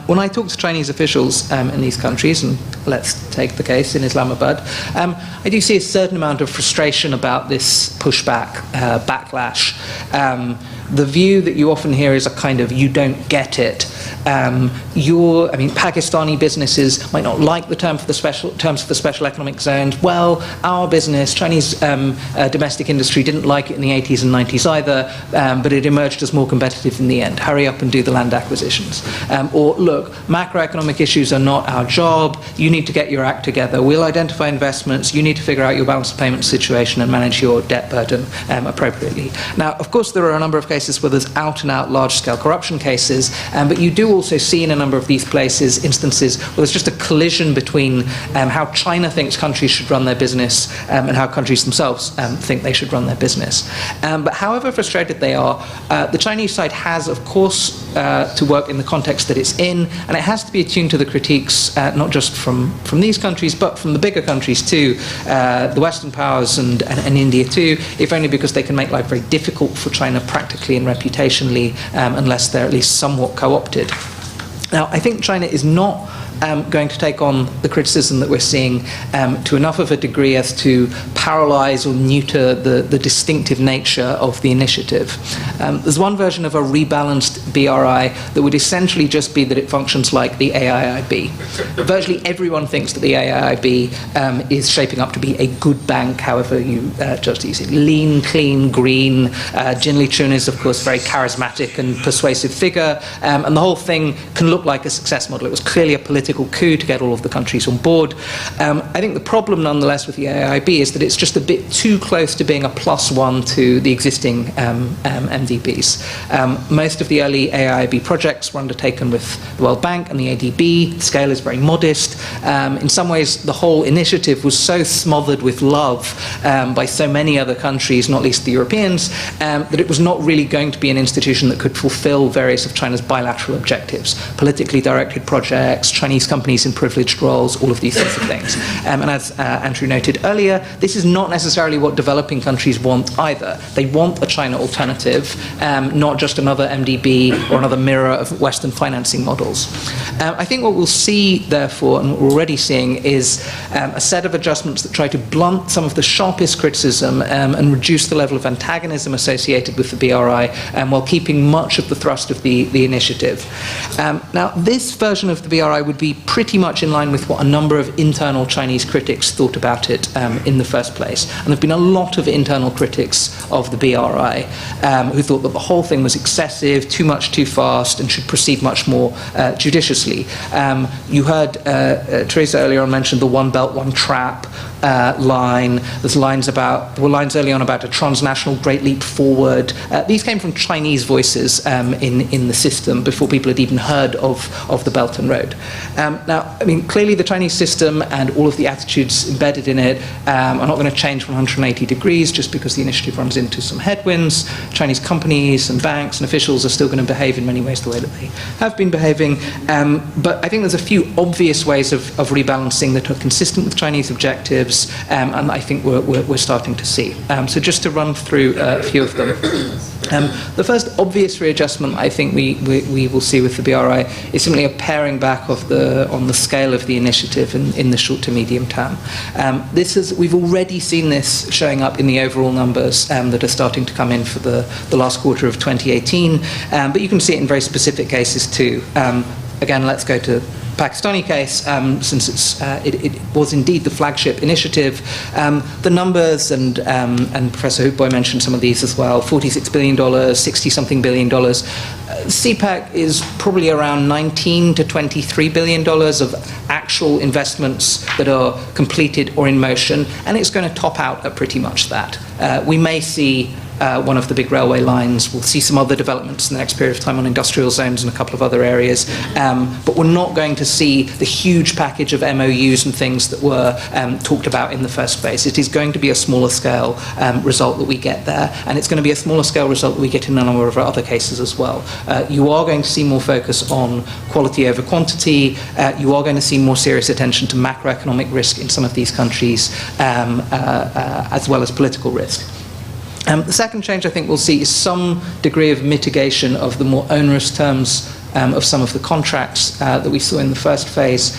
When I talk to Chinese officials in these countries, and let's take the case in Islamabad, I do see a certain amount of frustration about this pushback, backlash. The view that you often hear is a kind of, you don't get it. Pakistani businesses might not like the terms for the special economic zones. Well, our business, Chinese domestic industry, didn't like it in the 80s and 90s either, but it emerged as more competitive in the end. Hurry up and do the land acquisitions. Or, look, macroeconomic issues are not our job. You need to get your act together. We'll identify investments. You need to figure out your balance of payment situation and manage your debt burden appropriately. Now, of course, there are a number of cases where there's out-and-out large-scale corruption cases, but you do also see in a number of these places instances where there's just a collision between how China thinks countries should run their business and how countries themselves think they should run their business. But however frustrated they are, the Chinese side has, of course, to work in the context that it's in, and it has to be attuned to the critiques, not just from these countries, but from the bigger countries too, the Western powers and India too, if only because they can make life very difficult for China practically and reputationally, unless they're at least somewhat co-opted. Now, I think China is not going to take on the criticism that we're seeing to enough of a degree as to paralyze or neuter the distinctive nature of the initiative. There's one version of a rebalanced BRI that would essentially just be that it functions like the AIIB. Virtually everyone thinks that the AIIB is shaping up to be a good bank, however you judge these. Lean, clean, green. Jin Lichun is, of course, a very charismatic and persuasive figure, and the whole thing can look like a success model. It was clearly a political coup to get all of the countries on board. I think the problem, nonetheless, with the AIIB is that it's just a bit too close to being a +1 to the existing MDBs. Most of the early AIIB projects were undertaken with the World Bank and the ADB. The scale is very modest. In some ways, the whole initiative was so smothered with love by so many other countries, not least the Europeans, that it was not really going to be an institution that could fulfill various of China's bilateral objectives. Politically directed projects, Chinese companies in privileged roles, all of these sorts of things. And as Andrew noted earlier, this is not necessarily what developing countries want either. They want a China alternative, not just another MDB or another mirror of Western financing models. I think what we'll see, therefore, and what we're already seeing, is a set of adjustments that try to blunt some of the sharpest criticism and reduce the level of antagonism associated with the BRI, while keeping much of the thrust of the initiative. Now, this version of the BRI would be pretty much in line with what a number of internal Chinese critics thought about it in the first place. And there have been a lot of internal critics of the BRI who thought that the whole thing was excessive, too much, too fast, and should proceed much more judiciously. You heard Theresa earlier on mention the One Belt, One Trap line. There were lines early on about a transnational great leap forward. These came from Chinese voices in the system before people had even heard of the Belt and Road. Now, I mean, clearly the Chinese system and all of the attitudes embedded in it are not going to change 180 degrees just because the initiative runs into some headwinds. Chinese companies and banks and officials are still going to behave in many ways the way that they have been behaving. But I think there's a few obvious ways of rebalancing that are consistent with Chinese objectives, and I think we're starting to see. So just to run through a few of them. The first obvious readjustment I think we will see with the BRI is simply a paring back on the scale of the initiative in the short to medium term. We've already seen this showing up in the overall numbers that are starting to come in for the last quarter of 2018, but you can see it in very specific cases too. Again, let's go to Pakistani case, since it was indeed the flagship initiative. The numbers, and Professor Hoodbhoy mentioned some of these as well, $46 billion, 60-something billion dollars. CPEC is probably around $19 to $23 billion of actual investments that are completed or in motion, and it's going to top out at pretty much that. We may see one of the big railway lines. We'll see some other developments in the next period of time on industrial zones and a couple of other areas. But we're not going to see the huge package of MOUs and things that were talked about in the first phase. It is going to be a smaller scale result that we get there, and it's going to be a smaller scale result that we get in a number of other cases as well. You are going to see more focus on quality over quantity. You are going to see more serious attention to macroeconomic risk in some of these countries, as well as political risk. The second change I think we'll see is some degree of mitigation of the more onerous terms of some of the contracts that we saw in the first phase.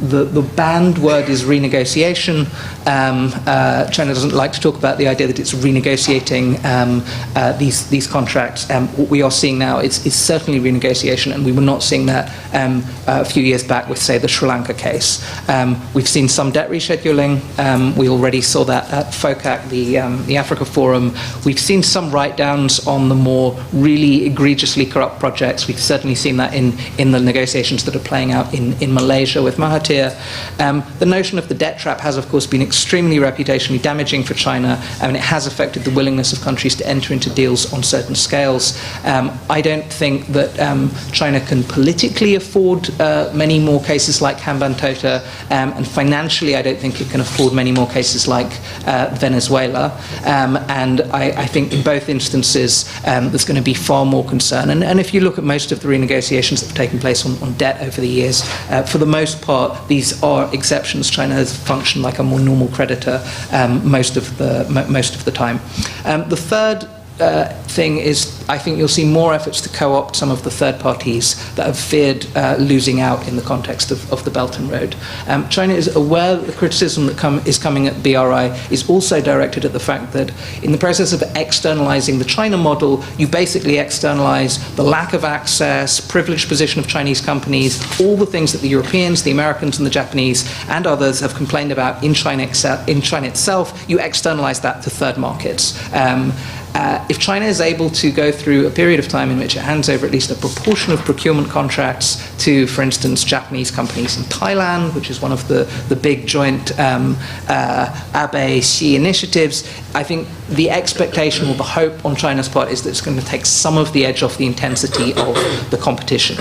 The banned word is renegotiation. China doesn't like to talk about the idea that it's renegotiating these contracts. What we are seeing now is certainly renegotiation, and we were not seeing that a few years back with, say, the Sri Lanka case. We've seen some debt rescheduling. We already saw that at FOCAC, the Africa Forum. We've seen some write-downs on the more really egregiously corrupt projects. We've certainly seen that in the negotiations that are playing out in Malaysia with Mahathir. The notion of the debt trap has, of course, been extremely reputationally damaging for China, and it has affected the willingness of countries to enter into deals on certain scales. I don't think that China can politically afford many more cases like Hambantota, and financially I don't think it can afford many more cases like Venezuela. And I think in both instances there's going to be far more concern. And if you look at most of the renegotiations that have taken place on debt over the years, for the most part these are exceptions. China has functioned like a more normal creditor most of the time. The third thing is, I think you'll see more efforts to co-opt some of the third parties that have feared losing out in the context of the Belt and Road. China is aware that the criticism that is coming at BRI is also directed at the fact that in the process of externalizing the China model, you basically externalize the lack of access, privileged position of Chinese companies, all the things that the Europeans, the Americans and the Japanese and others have complained about in China itself, you externalize that to third markets. If China is able to go through a period of time in which it hands over at least a proportion of procurement contracts to, for instance, Japanese companies in Thailand, which is one of the big joint Abe-Xi initiatives, I think the expectation or the hope on China's part is that it's going to take some of the edge off the intensity of the competition.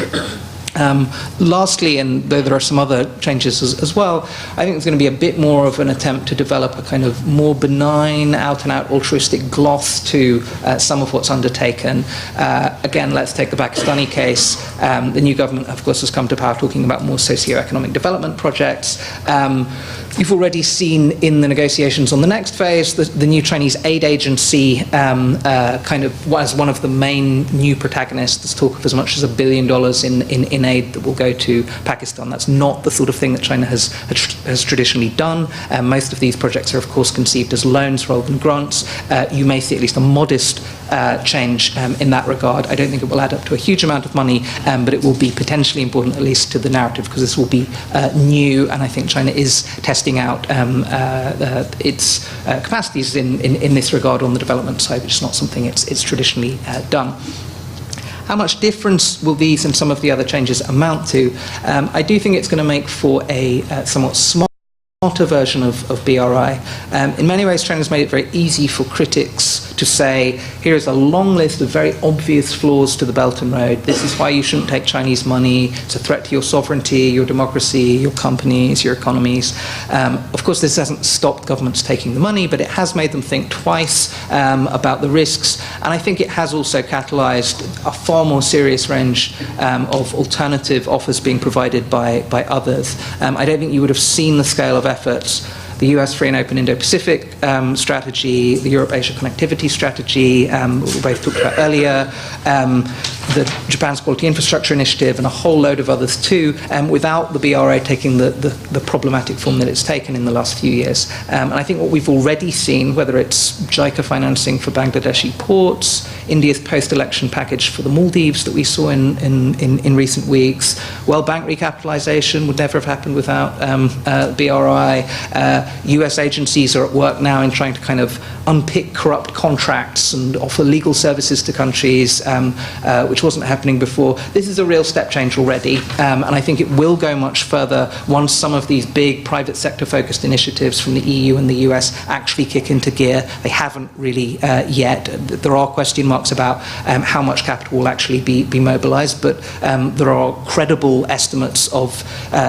Lastly, and though there are some other changes as well, I think there's going to be a bit more of an attempt to develop a kind of more benign, out-and-out altruistic gloss to some of what's undertaken. Again, let's take the Pakistani case. The new government, of course, has come to power talking about more socio-economic development projects. You've already seen in the negotiations on the next phase the new Chinese aid agency kind of was one of the main new protagonists. There's talk of as much as $1 billion in aid that will go to Pakistan. That's not the sort of thing that China has traditionally done. Most of these projects are, of course, conceived as loans rather than grants. You may see at least a modest change in that regard. I don't think it will add up to a huge amount of money, but it will be potentially important, at least to the narrative, because this will be new, and I think China is testing out its capacities in this regard on the development side, which is not something it's traditionally done. How much difference will these and some of the other changes amount to? I do think it's going to make for a somewhat smarter version of BRI. In many ways, China's made it very easy for critics to say, here is a long list of very obvious flaws to the Belt and Road. This is why you shouldn't take Chinese money. It's a threat to your sovereignty, your democracy, your companies, your economies. Of course, this hasn't stopped governments taking the money, but it has made them think twice about the risks. And I think it has also catalyzed a far more serious range of alternative offers being provided by others. I don't think you would have seen the scale of efforts. The US Free and Open Indo-Pacific strategy, the Europe-Asia connectivity strategy, we both talked about earlier, the Japan's Quality Infrastructure Initiative, and a whole load of others too, without the BRI taking the problematic form that it's taken in the last few years. And I think what we've already seen, whether it's JICA financing for Bangladeshi ports, India's post-election package for the Maldives that we saw in recent weeks, World Bank recapitalization would never have happened without BRI. US agencies are at work now in trying to kind of unpick corrupt contracts and offer legal services to countries, which wasn't happening before. This is a real step change already, and I think it will go much further once some of these big private sector focused initiatives from the EU and the US actually kick into gear. They haven't really yet. There are question marks about how much capital will actually be mobilized, but there are credible estimates of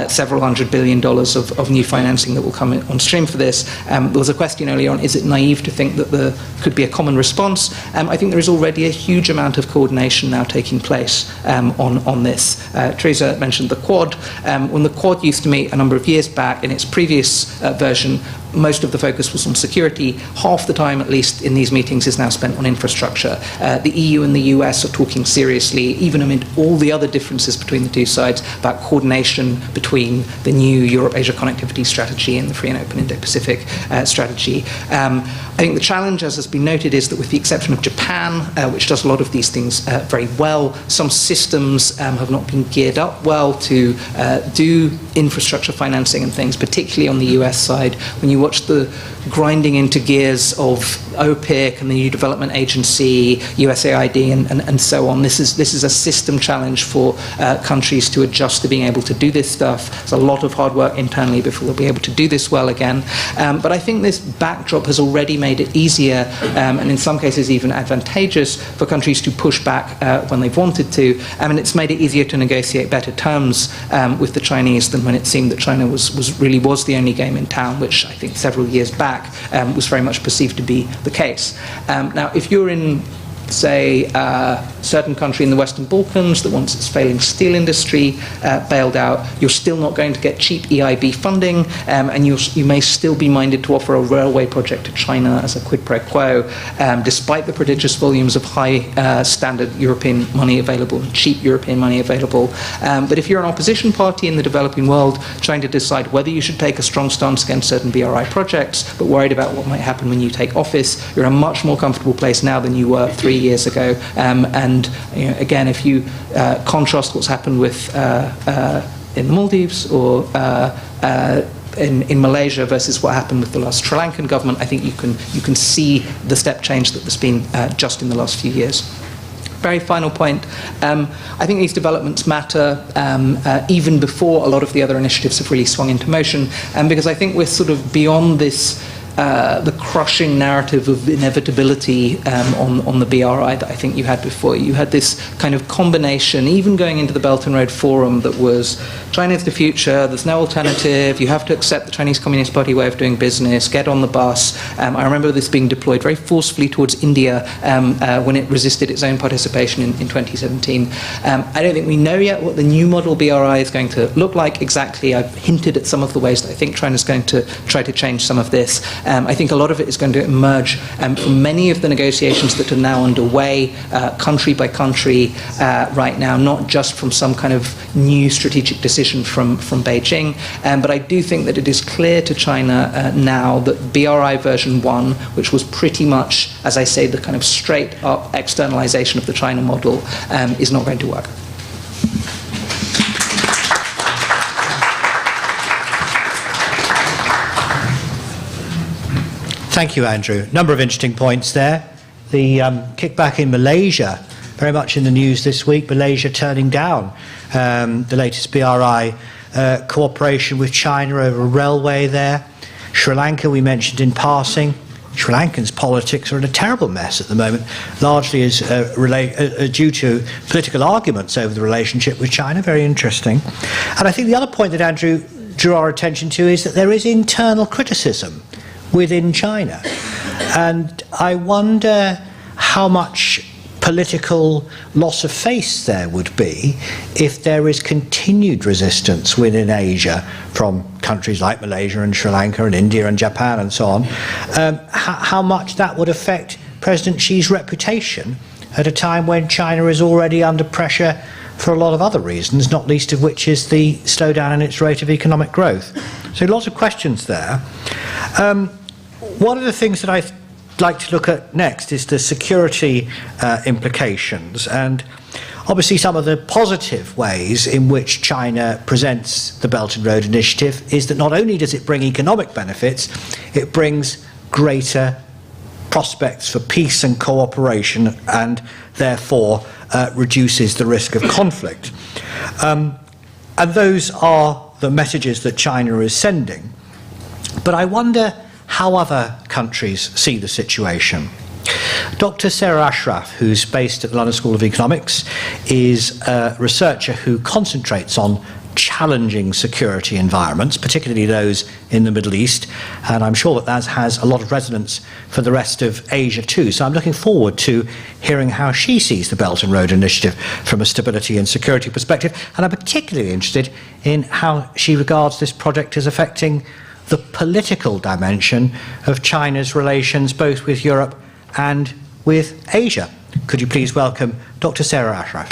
several $100 billion of new financing that will come on stream for this. There was a question earlier on, is it naive to think that there could be a common response? I think there is already a huge amount of coordination now taking place on this. Theresa mentioned the Quad. When the Quad used to meet a number of years back in its previous version, most of the focus was on security. Half the time, at least, in these meetings is now spent on infrastructure. The EU and the US are talking seriously, even amid all the other differences between the two sides, about coordination between the new Europe-Asia connectivity strategy and the Free and Open Indo-Pacific strategy. I think the challenge, as has been noted, is that with the exception of Japan, which does a lot of these things very well, some systems have not been geared up well to do infrastructure financing and things, particularly on the US side. When you you watch the grinding into gears of OPIC and the New Development Agency, USAID, and so on. This is a system challenge for countries to adjust to being able to do this stuff. There's a lot of hard work internally before they'll be able to do this well again. But I think this backdrop has already made it easier, and in some cases even advantageous, for countries to push back when they've wanted to. And it's made it easier to negotiate better terms with the Chinese than when it seemed that China really was the only game in town, which I think several years back was very much perceived to be the case. Now, if you're in, say, a certain country in the Western Balkans that wants its failing steel industry bailed out, you're still not going to get cheap EIB funding, and you may still be minded to offer a railway project to China as a quid pro quo, despite the prodigious volumes of high standard European money available, cheap European money available. But if you're an opposition party in the developing world trying to decide whether you should take a strong stance against certain BRI projects, but worried about what might happen when you take office, you're in a much more comfortable place now than you were 3 years ago. And again, if you contrast what's happened with in the Maldives or in Malaysia versus what happened with the last Sri Lankan government, I think you can see the step change that there's been just in the last few years. Very final point. I think these developments matter even before a lot of the other initiatives have really swung into motion, because I think we're sort of beyond this the crushing narrative of inevitability on the BRI that I think you had before. You had this kind of combination, even going into the Belt and Road Forum, that was China's the future, there's no alternative, you have to accept the Chinese Communist Party way of doing business, get on the bus. I remember this being deployed very forcefully towards India when it resisted its own participation in 2017. I don't think we know yet what the new model BRI is going to look like exactly. I've hinted at some of the ways that I think China's going to try to change some of this. I think a lot of it is going to emerge from many of the negotiations that are now underway, country by country right now, not just from some kind of new strategic decision from Beijing. But I do think that it is clear to China now that BRI version 1, which was pretty much, as I say, the kind of straight up externalization of the China model, is not going to work. Thank you, Andrew. A number of interesting points there. The kickback in Malaysia, very much in the news this week. Malaysia turning down the latest BRI cooperation with China over a railway there. Sri Lanka, we mentioned in passing. Sri Lankans' politics are in a terrible mess at the moment, largely as due to political arguments over the relationship with China. Very interesting. And I think the other point that Andrew drew our attention to is that there is internal criticism within China. And I wonder how much political loss of face there would be if there is continued resistance within Asia from countries like Malaysia and Sri Lanka and India and Japan and so on, how much that would affect President Xi's reputation at a time when China is already under pressure for a lot of other reasons, not least of which is the slowdown in its rate of economic growth. So lots of questions there. One of the things that I'd like to look at next is the security implications, and obviously some of the positive ways in which China presents the Belt and Road Initiative is that not only does it bring economic benefits, it brings greater prospects for peace and cooperation, and therefore reduces the risk of conflict. And those are the messages that China is sending. But I wonder how other countries see the situation. Dr. Sarah Ashraf, who's based at the London School of Economics, is a researcher who concentrates on challenging security environments, particularly those in the Middle East, and I'm sure that has a lot of resonance for the rest of Asia too. So I'm looking forward to hearing how she sees the Belt and Road Initiative from a stability and security perspective, and I'm particularly interested in how she regards this project as affecting the political dimension of China's relations both with Europe and with Asia. Could you please welcome Dr. Sarah Ashraf.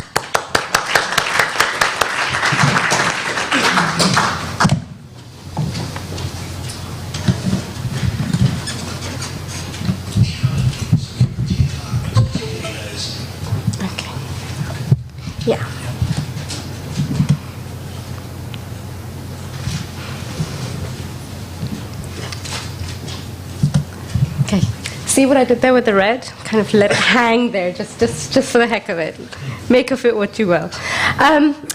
Okay. Yeah. See what I did there with the red? Kind of let it hang there, just for the heck of it. Make of it what you will.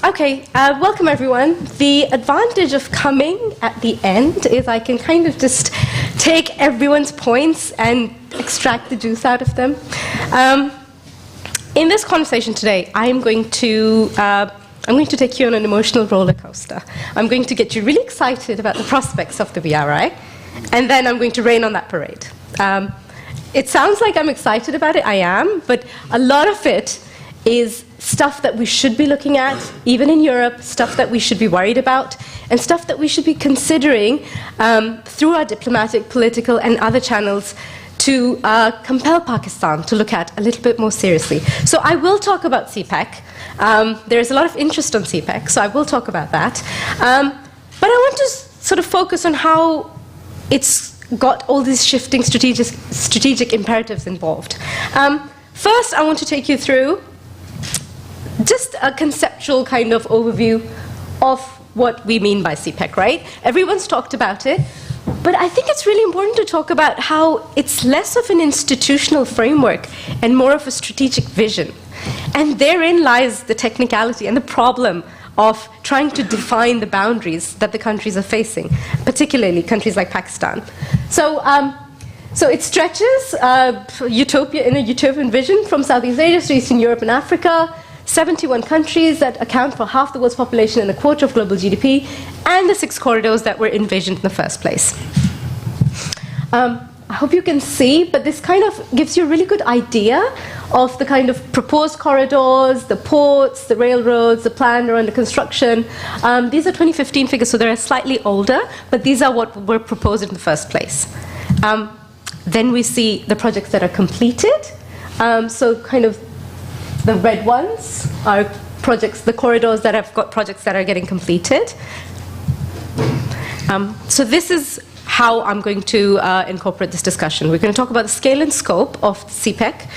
Okay, welcome everyone. The advantage of coming at the end is I can kind of just take everyone's points and extract the juice out of them. In this conversation today, I'm going to take you on an emotional roller coaster. I'm going to get you really excited about the prospects of the BRI, and then I'm going to rain on that parade. It sounds like I'm excited about it, I am, but a lot of it is stuff that we should be looking at, even in Europe, stuff that we should be worried about, and stuff that we should be considering through our diplomatic, political, and other channels to compel Pakistan to look at a little bit more seriously. So I will talk about CPEC. There is a lot of interest on CPEC, so I will talk about that. But I want to sort of focus on how it's got all these shifting strategic imperatives involved. First, I want to take you through just a conceptual kind of overview of what we mean by CPEC, right? Everyone's talked about it, but I think it's really important to talk about how it's less of an institutional framework and more of a strategic vision. And therein lies the technicality and the problem of trying to define the boundaries that the countries are facing, particularly countries like Pakistan. So it stretches utopia in a utopian vision from Southeast Asia to Eastern Europe and Africa, 71 countries that account for half the world's population and a quarter of global GDP, and the 6 corridors that were envisioned in the first place. I hope you can see, but this kind of gives you a really good idea of the kind of proposed corridors, the ports, the railroads, the plan or under construction. These are 2015 figures, so they're slightly older, but these are what were proposed in the first place. Then we see the projects that are completed. So kind of the red ones are projects, the corridors that have got projects that are getting completed. So this is how I'm going to incorporate this discussion. We're going to talk about the scale and scope of CPEC,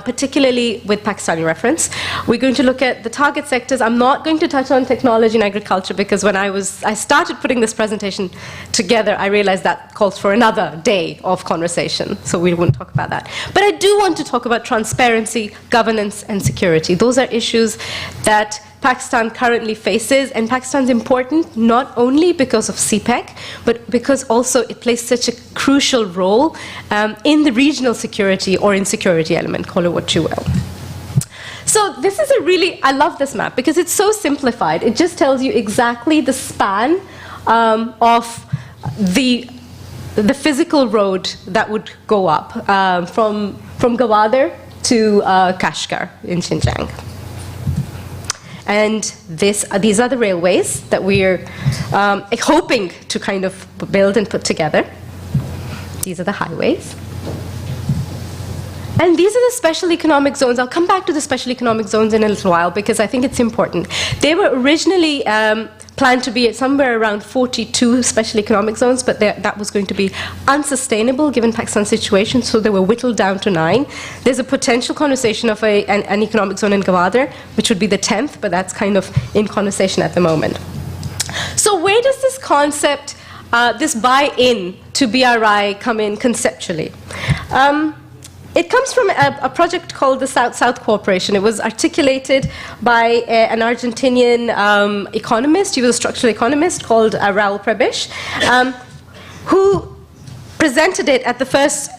particularly with Pakistani reference. We're going to look at the target sectors. I'm not going to touch on technology and agriculture because when I started putting this presentation together, I realized that calls for another day of conversation, so we won't talk about that. But I do want to talk about transparency, governance, and security. Those are issues that Pakistan currently faces, and Pakistan's important not only because of CPEC, but because also it plays such a crucial role in the regional security or insecurity element, call it what you will. So this is I love this map because it's so simplified. It just tells you exactly the span of the physical road that would go up from Gwadar to Kashgar in Xinjiang. And these are the railways that we're hoping to kind of build and put together. These are the highways. And these are the special economic zones. I'll come back to the special economic zones in a little while because I think it's important. They were originally planned to be at somewhere around 42 special economic zones, but that was going to be unsustainable given Pakistan's situation, so they were whittled down to 9. There's a potential conversation of an economic zone in Gwadar, which would be the 10th, but that's kind of in conversation at the moment. So where does this concept, this buy-in to BRI come in conceptually? It comes from a project called the South-South Cooperation. It was articulated by an Argentinian economist. He was a structural economist called Raul Prebisch, who presented it at the first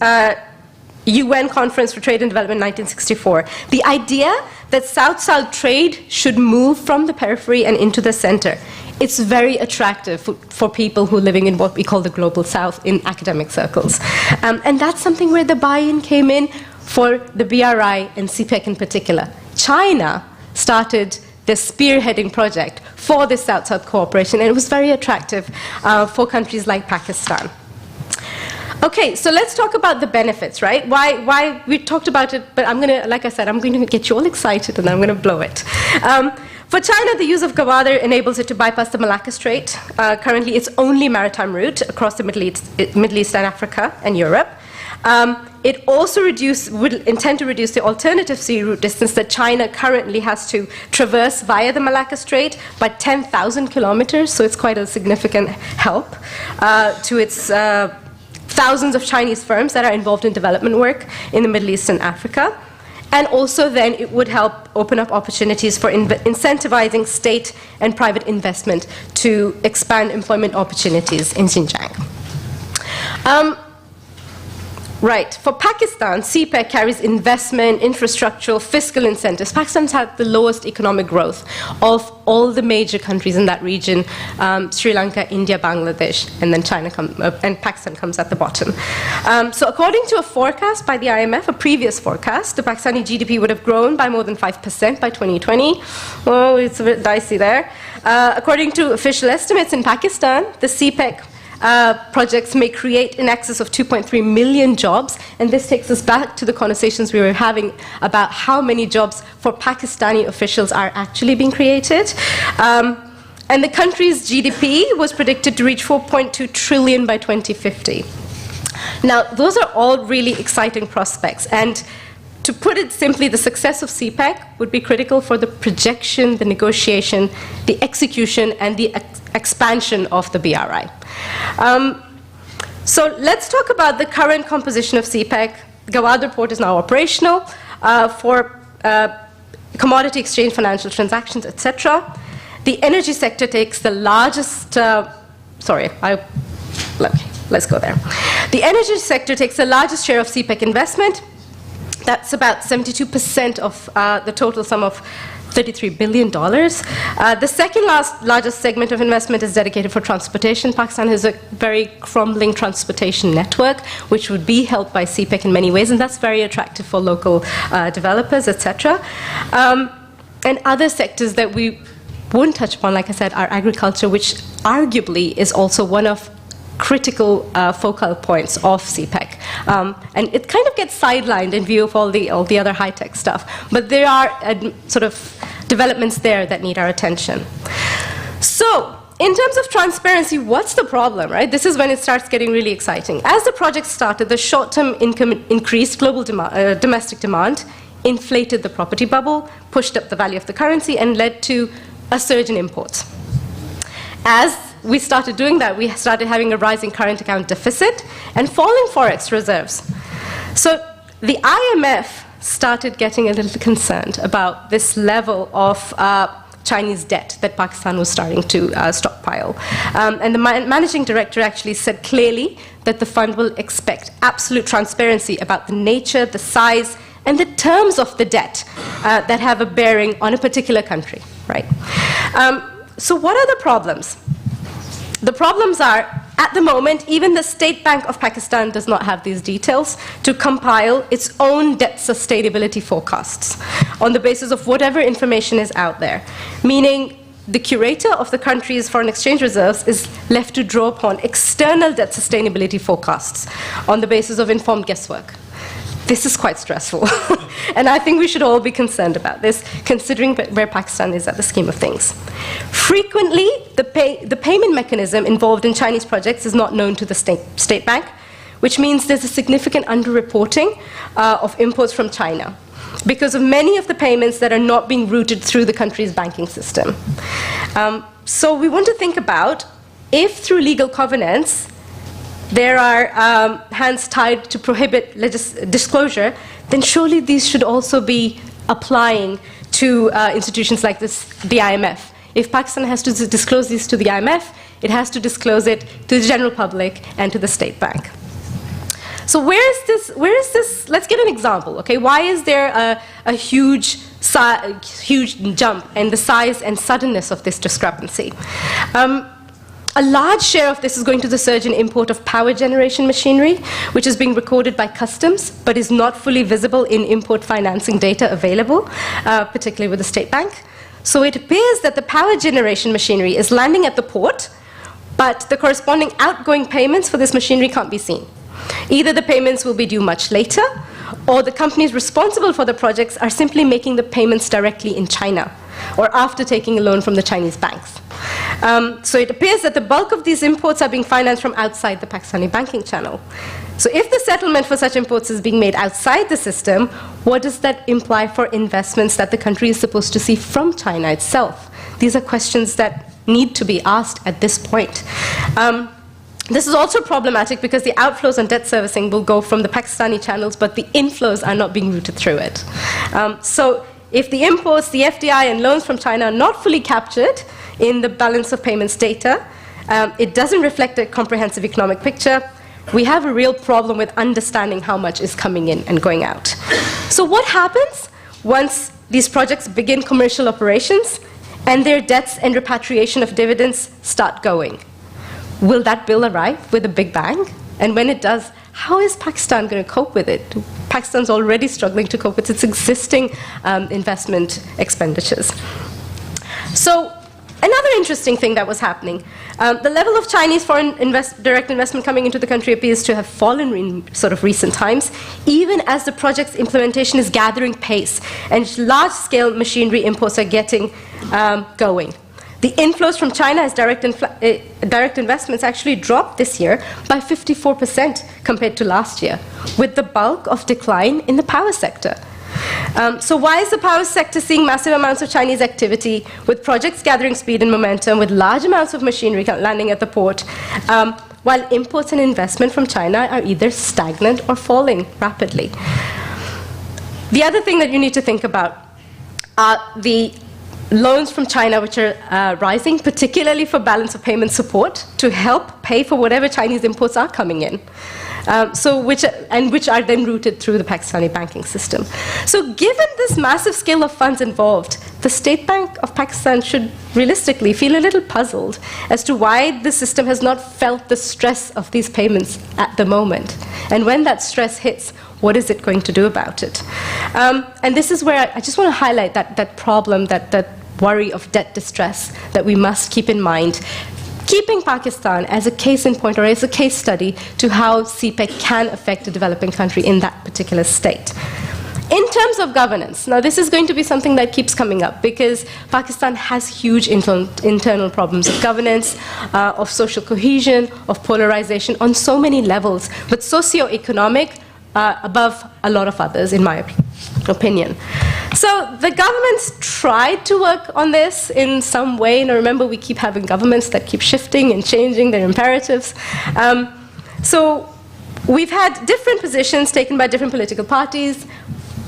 UN Conference for Trade and Development in 1964. The idea that South-South trade should move from the periphery and into the center. It's very attractive for people who are living in what we call the global south in academic circles. And that's something where the buy-in came in for the BRI and CPEC in particular. China started the spearheading project for the South-South cooperation, and it was very attractive for countries like Pakistan. Okay, so let's talk about the benefits, right? Why we talked about it, but I'm going to, like I said, I'm going to get you all excited and I'm going to blow it. For China, the use of Gwadar enables it to bypass the Malacca Strait, currently its only maritime route across the Middle East and Africa and Europe. It also would intend to reduce the alternative sea route distance that China currently has to traverse via the Malacca Strait by 10,000 kilometers, so it's quite a significant help to its thousands of Chinese firms that are involved in development work in the Middle East and Africa. And also then it would help open up opportunities for incentivizing state and private investment to expand employment opportunities in Xinjiang. Right, for Pakistan, CPEC carries investment, infrastructural, fiscal incentives. Pakistan's had the lowest economic growth of all the major countries in that region, Sri Lanka, India, Bangladesh, and then and Pakistan comes at the bottom. So according to a forecast by the IMF, a previous forecast, the Pakistani GDP would have grown by more than 5% by 2020. Oh, it's a bit dicey there. According to official estimates in Pakistan, the CPEC projects may create in excess of 2.3 million jobs, and this takes us back to the conversations we were having about how many jobs for Pakistani officials are actually being created. And the country's GDP was predicted to reach 4.2 trillion by 2050. Now, those are all really exciting prospects, and to put it simply, the success of CPEC would be critical for the projection, the negotiation, the execution, and the expansion of the BRI. So let's talk about the current composition of CPEC. Gawad port is now operational for commodity exchange, financial transactions, etc. The energy sector takes the largest, let's go there. The energy sector takes the largest share of CPEC investment. That's about 72% of the total sum of $33 billion. The second largest segment of investment is dedicated for transportation. Pakistan has a very crumbling transportation network, which would be helped by CPEC in many ways, and that's very attractive for local developers, etc. And other sectors that we won't touch upon, like I said, are agriculture, which arguably is also one of critical focal points of CPEC. And it kind of gets sidelined in view of all the other high-tech stuff. But there are sort of developments there that need our attention. So, in terms of transparency, what's the problem, right? This is when it starts getting really exciting. As the project started, the short-term income increased, global domestic demand, inflated the property bubble, pushed up the value of the currency, and led to a surge in imports. As we started doing that, we started having a rising current account deficit and falling forex reserves. So the IMF started getting a little concerned about this level of Chinese debt that Pakistan was starting to stockpile. And the managing director actually said clearly that the fund will expect absolute transparency about the nature, the size, and the terms of the debt that have a bearing on a particular country, right? So what are the problems? The problems are, at the moment, even the State Bank of Pakistan does not have these details to compile its own debt sustainability forecasts on the basis of whatever information is out there. Meaning, the curator of the country's foreign exchange reserves is left to draw upon external debt sustainability forecasts on the basis of informed guesswork. This is quite stressful. And I think we should all be concerned about this, considering where Pakistan is at the scheme of things. Frequently, the payment mechanism involved in Chinese projects is not known to the State Bank, which means there's a significant underreporting of imports from China because of many of the payments that are not being routed through the country's banking system. So we want to think about if through legal covenants there are hands tied to prohibit disclosure, then surely these should also be applying to institutions like this, the IMF. If Pakistan has to disclose these to the IMF, it has to disclose it to the general public and to the State Bank. So where is this, let's get an example, okay? Why is there a huge jump in the size and suddenness of this discrepancy? A large share of this is going to the surge in import of power generation machinery, which is being recorded by customs, but is not fully visible in import financing data available, particularly with the State Bank. So it appears that the power generation machinery is landing at the port, but the corresponding outgoing payments for this machinery can't be seen. Either the payments will be due much later, or the companies responsible for the projects are simply making the payments directly in China, or after taking a loan from the Chinese banks. So it appears that the bulk of these imports are being financed from outside the Pakistani banking channel. So if the settlement for such imports is being made outside the system, what does that imply for investments that the country is supposed to see from China itself? These are questions that need to be asked at this point. This is also problematic because the outflows on debt servicing will go from the Pakistani channels, but the inflows are not being routed through it. So if the imports, the FDI, and loans from China are not fully captured in the balance of payments data, it doesn't reflect a comprehensive economic picture. We have a real problem with understanding how much is coming in and going out. So what happens once these projects begin commercial operations and their debts and repatriation of dividends start going? Will that bill arrive with a big bang? And when it does, how is Pakistan going to cope with it? Pakistan's already struggling to cope with its existing investment expenditures. So another interesting thing that was happening, the level of Chinese foreign direct investment coming into the country appears to have fallen in sort of recent times, even as the project's implementation is gathering pace and large-scale machinery imports are getting going. The inflows from China as direct investments actually dropped this year by 54% compared to last year, with the bulk of decline in the power sector. So why is the power sector seeing massive amounts of Chinese activity, with projects gathering speed and momentum, with large amounts of machinery landing at the port, while imports and investment from China are either stagnant or falling rapidly? The other thing that you need to think about are the loans from China, which are rising, particularly for balance of payment support, to help pay for whatever Chinese imports are coming in. Which are then routed through the Pakistani banking system. So given this massive scale of funds involved, the State Bank of Pakistan should realistically feel a little puzzled as to why the system has not felt the stress of these payments at the moment. And when that stress hits, what is it going to do about it? And this is where I just want to highlight that problem, that worry of debt distress that we must keep in mind, keeping Pakistan as a case in point or as a case study to how CPEC can affect a developing country in that particular state. In terms of governance, now this is going to be something that keeps coming up because Pakistan has huge internal problems of governance, of social cohesion, of polarization on so many levels, but socio-economic above a lot of others, in my opinion. So the governments tried to work on this in some way. Now remember, we keep having governments that keep shifting and changing their imperatives. So we've had different positions taken by different political parties.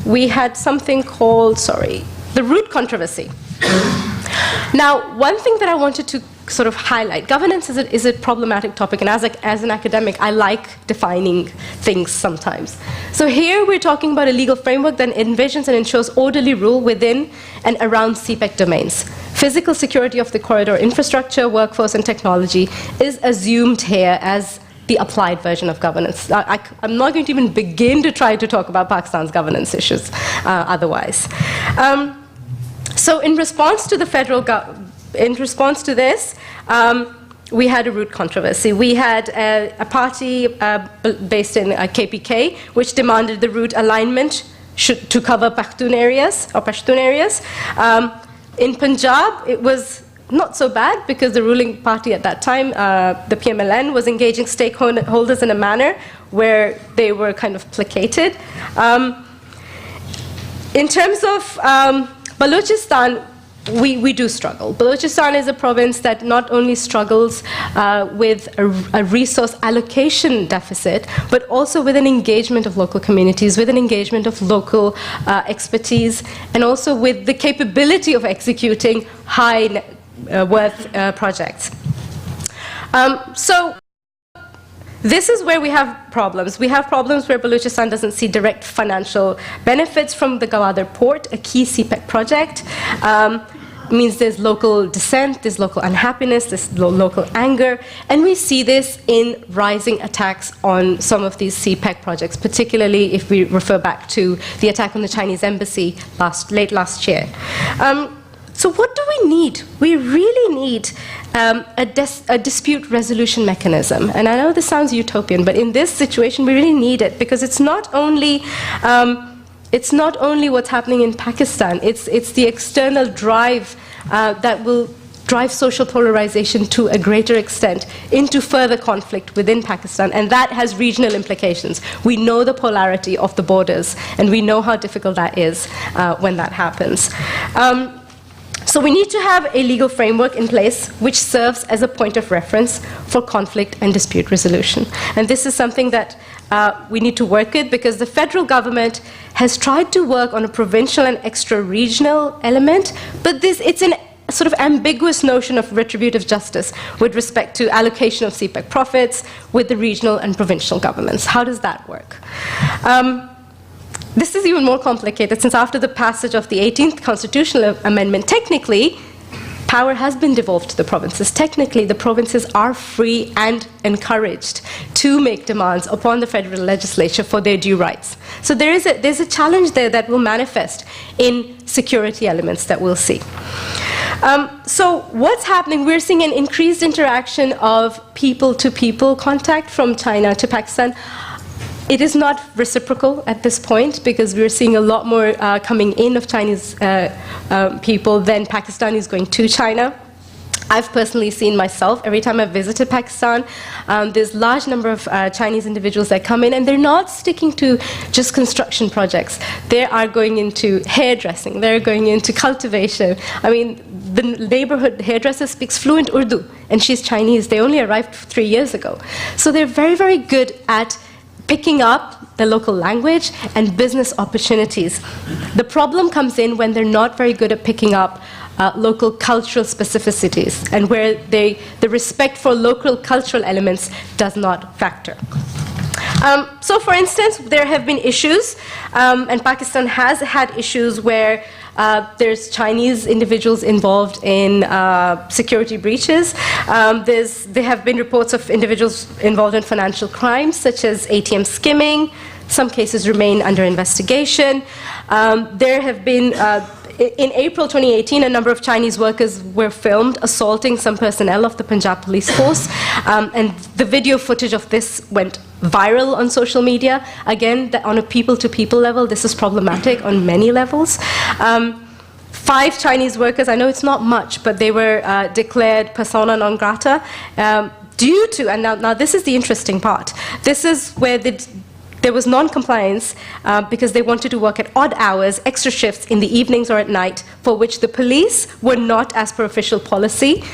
We had something called, the root controversy. Now, one thing that I wanted to sort of highlight, governance is a problematic topic, and as an academic, I like defining things sometimes. So here we're talking about a legal framework that envisions and ensures orderly rule within and around CPEC domains. Physical security of the corridor infrastructure, workforce, and technology is assumed here as the applied version of governance. I'm not going to even begin to try to talk about Pakistan's governance issues otherwise. So in response to the federal this, we had a root controversy. We had a party based in KPK, which demanded the route alignment to cover Pashtun areas. In Punjab, it was not so bad because the ruling party at that time, the PMLN, was engaging stakeholders in a manner where they were kind of placated. In terms of Balochistan, we do struggle. Balochistan is a province that not only struggles with a resource allocation deficit, but also with an engagement of local communities, with an engagement of local expertise, and also with the capability of executing high worth projects. So this is where we have problems. We have problems where Balochistan doesn't see direct financial benefits from the Gwadar port, a key CPEC project. Means there's local dissent, there's local unhappiness, there's local anger, and we see this in rising attacks on some of these CPEC projects, particularly if we refer back to the attack on the Chinese embassy late last year. So what do we need? We really need a dispute resolution mechanism. And I know this sounds utopian, but in this situation we really need it, because it's not only what's happening in Pakistan, it's the external drive that will drive social polarization to a greater extent into further conflict within Pakistan, and that has regional implications. We know the polarity of the borders, and we know how difficult that is when that happens. So we need to have a legal framework in place which serves as a point of reference for conflict and dispute resolution. And this is something that we need to work with, because the federal government has tried to work on a provincial and extra-regional element, but it's an sort of ambiguous notion of retributive justice with respect to allocation of CPEC profits with the regional and provincial governments. How does that work? This is even more complicated, since after the passage of the 18th constitutional amendment, technically, power has been devolved to the provinces. Technically, the provinces are free and encouraged to make demands upon the federal legislature for their due rights. So there's a challenge there that will manifest in security elements that we'll see. So what's happening? We're seeing an increased interaction of people-to-people contact from China to Pakistan. It is not reciprocal at this point, because we're seeing a lot more coming in of Chinese people than Pakistanis going to China. I've personally seen myself, every time I've visited Pakistan, there's a large number of Chinese individuals that come in, and they're not sticking to just construction projects. They are going into hairdressing, they're going into cultivation. I mean, the neighborhood hairdresser speaks fluent Urdu, and she's Chinese. They only arrived 3 years ago. So they're very, very good at picking up the local language and business opportunities. The problem comes in when they're not very good at picking up local cultural specificities, and where the respect for local cultural elements does not factor. So for instance, there have been issues, and Pakistan has had issues where there's Chinese individuals involved in security breaches. There have been reports of individuals involved in financial crimes, such as ATM skimming. Some cases remain under investigation. There have been, in April 2018, a number of Chinese workers were filmed assaulting some personnel of the Punjab police force, and the video footage of this went viral on social media. Again, on a people-to-people level, this is problematic on many levels. 5 Chinese workers, I know it's not much, but they were declared persona non grata due to, and now this is the interesting part, this is where there was non-compliance because they wanted to work at odd hours, extra shifts in the evenings or at night, for which the police were not, as per official policy,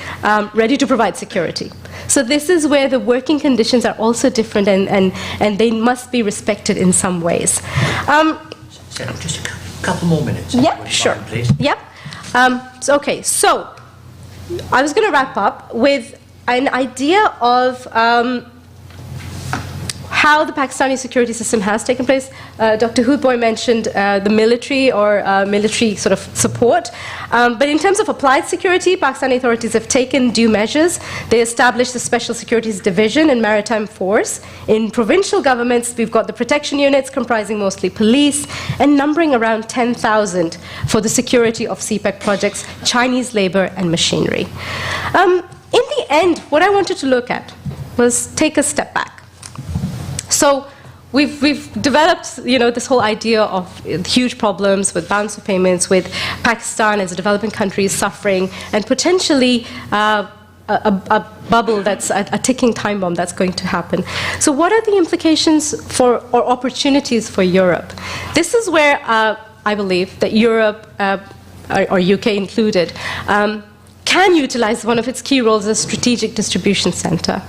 ready to provide security. So this is where the working conditions are also different, and they must be respected in some ways. Sarah, just a couple more minutes. Yep, sure. Mind, please. Yep. Okay, so I was going to wrap up with an idea of how the Pakistani security system has taken place. Dr. Hoodbhoy mentioned the military or military sort of support. But in terms of applied security, Pakistani authorities have taken due measures. They established the Special Securities Division and Maritime Force. In provincial governments, we've got the protection units comprising mostly police and numbering around 10,000 for the security of CPEC projects, Chinese labor and machinery. In the end, what I wanted to look at was take a step back. So we've developed, this whole idea of huge problems with balance of payments, with Pakistan as a developing country suffering, and potentially a bubble that's a ticking time bomb that's going to happen. So what are the implications or opportunities for Europe? This is where I believe that Europe, or UK included, can utilize one of its key roles as a strategic distribution center.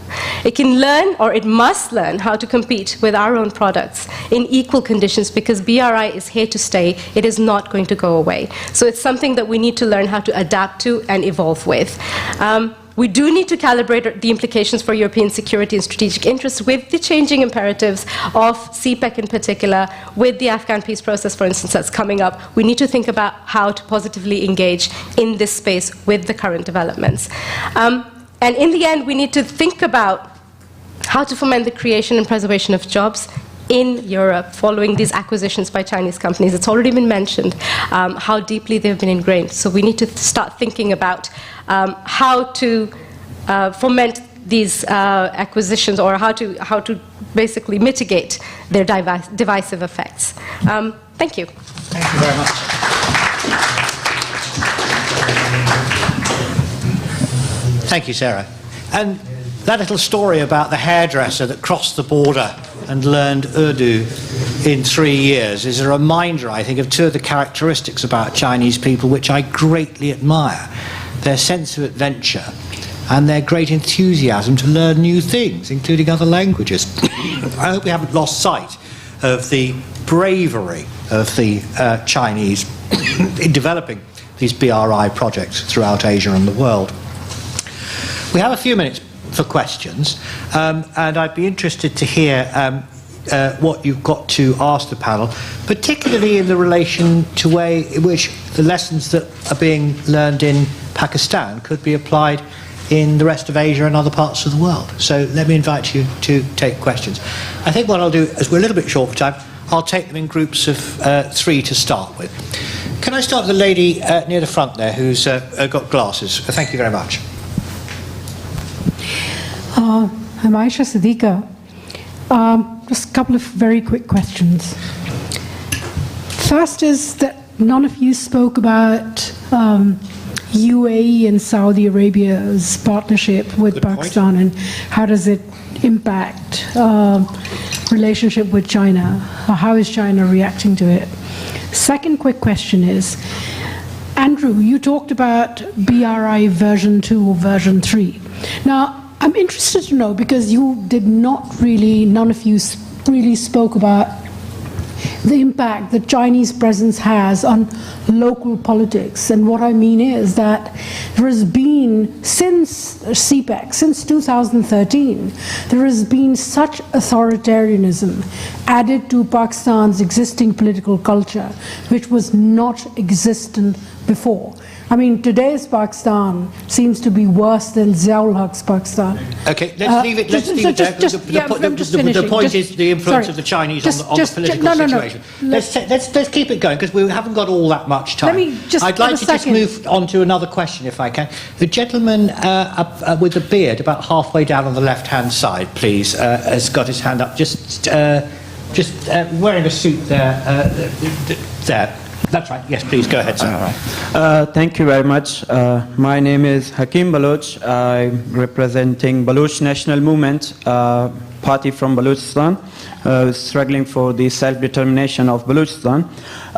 It can learn, or it must learn, how to compete with our own products in equal conditions, because BRI is here to stay. It is not going to go away. So it's something that we need to learn how to adapt to and evolve with. We do need to calibrate the implications for European security and strategic interests with the changing imperatives of CPEC in particular, with the Afghan peace process, for instance, that's coming up. We need to think about how to positively engage in this space with the current developments. And in the end, we need to think about how to foment the creation and preservation of jobs in Europe following these acquisitions by Chinese companies. It's already been mentioned how deeply they've been ingrained. So we need to start thinking about how to foment these acquisitions, or how to basically mitigate their divisive effects. Thank you. Thank you very much. Thank you, Sarah. And that little story about the hairdresser that crossed the border and learned Urdu in 3 years is a reminder, I think, of two of the characteristics about Chinese people which I greatly admire. Their sense of adventure and their great enthusiasm to learn new things, including other languages. I hope we haven't lost sight of the bravery of the Chinese in developing these BRI projects throughout Asia and the world. We have a few minutes for questions, and I'd be interested to hear what you've got to ask the panel, particularly in the relation to way in which the lessons that are being learned in Pakistan could be applied in the rest of Asia and other parts of the world. So let me invite you to take questions. I think what I'll do, as we're a little bit short for time, I'll take them in groups of 3 to start with. Can I start with the lady near the front there who's got glasses? Thank you very much. I'm Aisha Siddiqa. Just a couple of very quick questions. First is that none of you spoke about UAE and Saudi Arabia's partnership with Pakistan and how does it impact relationship with China, or how is China reacting to it? Second quick question is, Andrew, you talked about BRI version 2 or version 3. Now, I'm interested to know, because you did not really, none of you really spoke about the impact that Chinese presence has on local politics. And what I mean is that there has been, since CPEC, since 2013, there has been such authoritarianism added to Pakistan's existing political culture, which was not existent before. I mean, today's Pakistan seems to be worse than Ziaul Haq's Pakistan. Okay, let's leave it there. The point is the influence of the Chinese on the political situation. Let's keep it going, because we haven't got all that much time. I'd like to just move on to another question, if I can. The gentleman with the beard, about halfway down on the left-hand side, please, has got his hand up. Just wearing a suit there. There. That's right. Yes, please go ahead, sir. Thank you very much. My name is Hakim Baloch. I'm representing Baloch National Movement, party from Balochistan, struggling for the self-determination of Balochistan.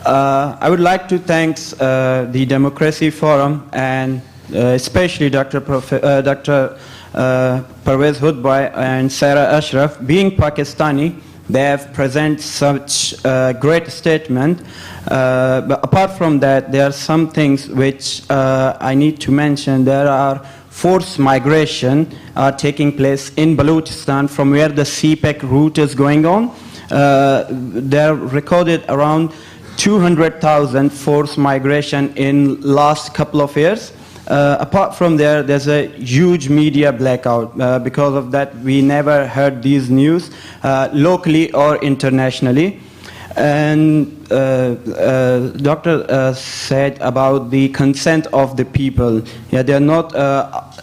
I would like to thank the Democracy Forum and especially Dr. Pervez Hoodbhoy and Sarah Ashraf. Being Pakistani, they have presented such a great statement. But apart from that, there are some things which I need to mention. There are forced migration taking place in Balochistan from where the CPEC route is going on. There are recorded around 200,000 forced migration in last couple of years. Apart from there's a huge media blackout. Because of that, we never heard these news locally or internationally. And Doctor said about the consent of the people. Yeah, they're not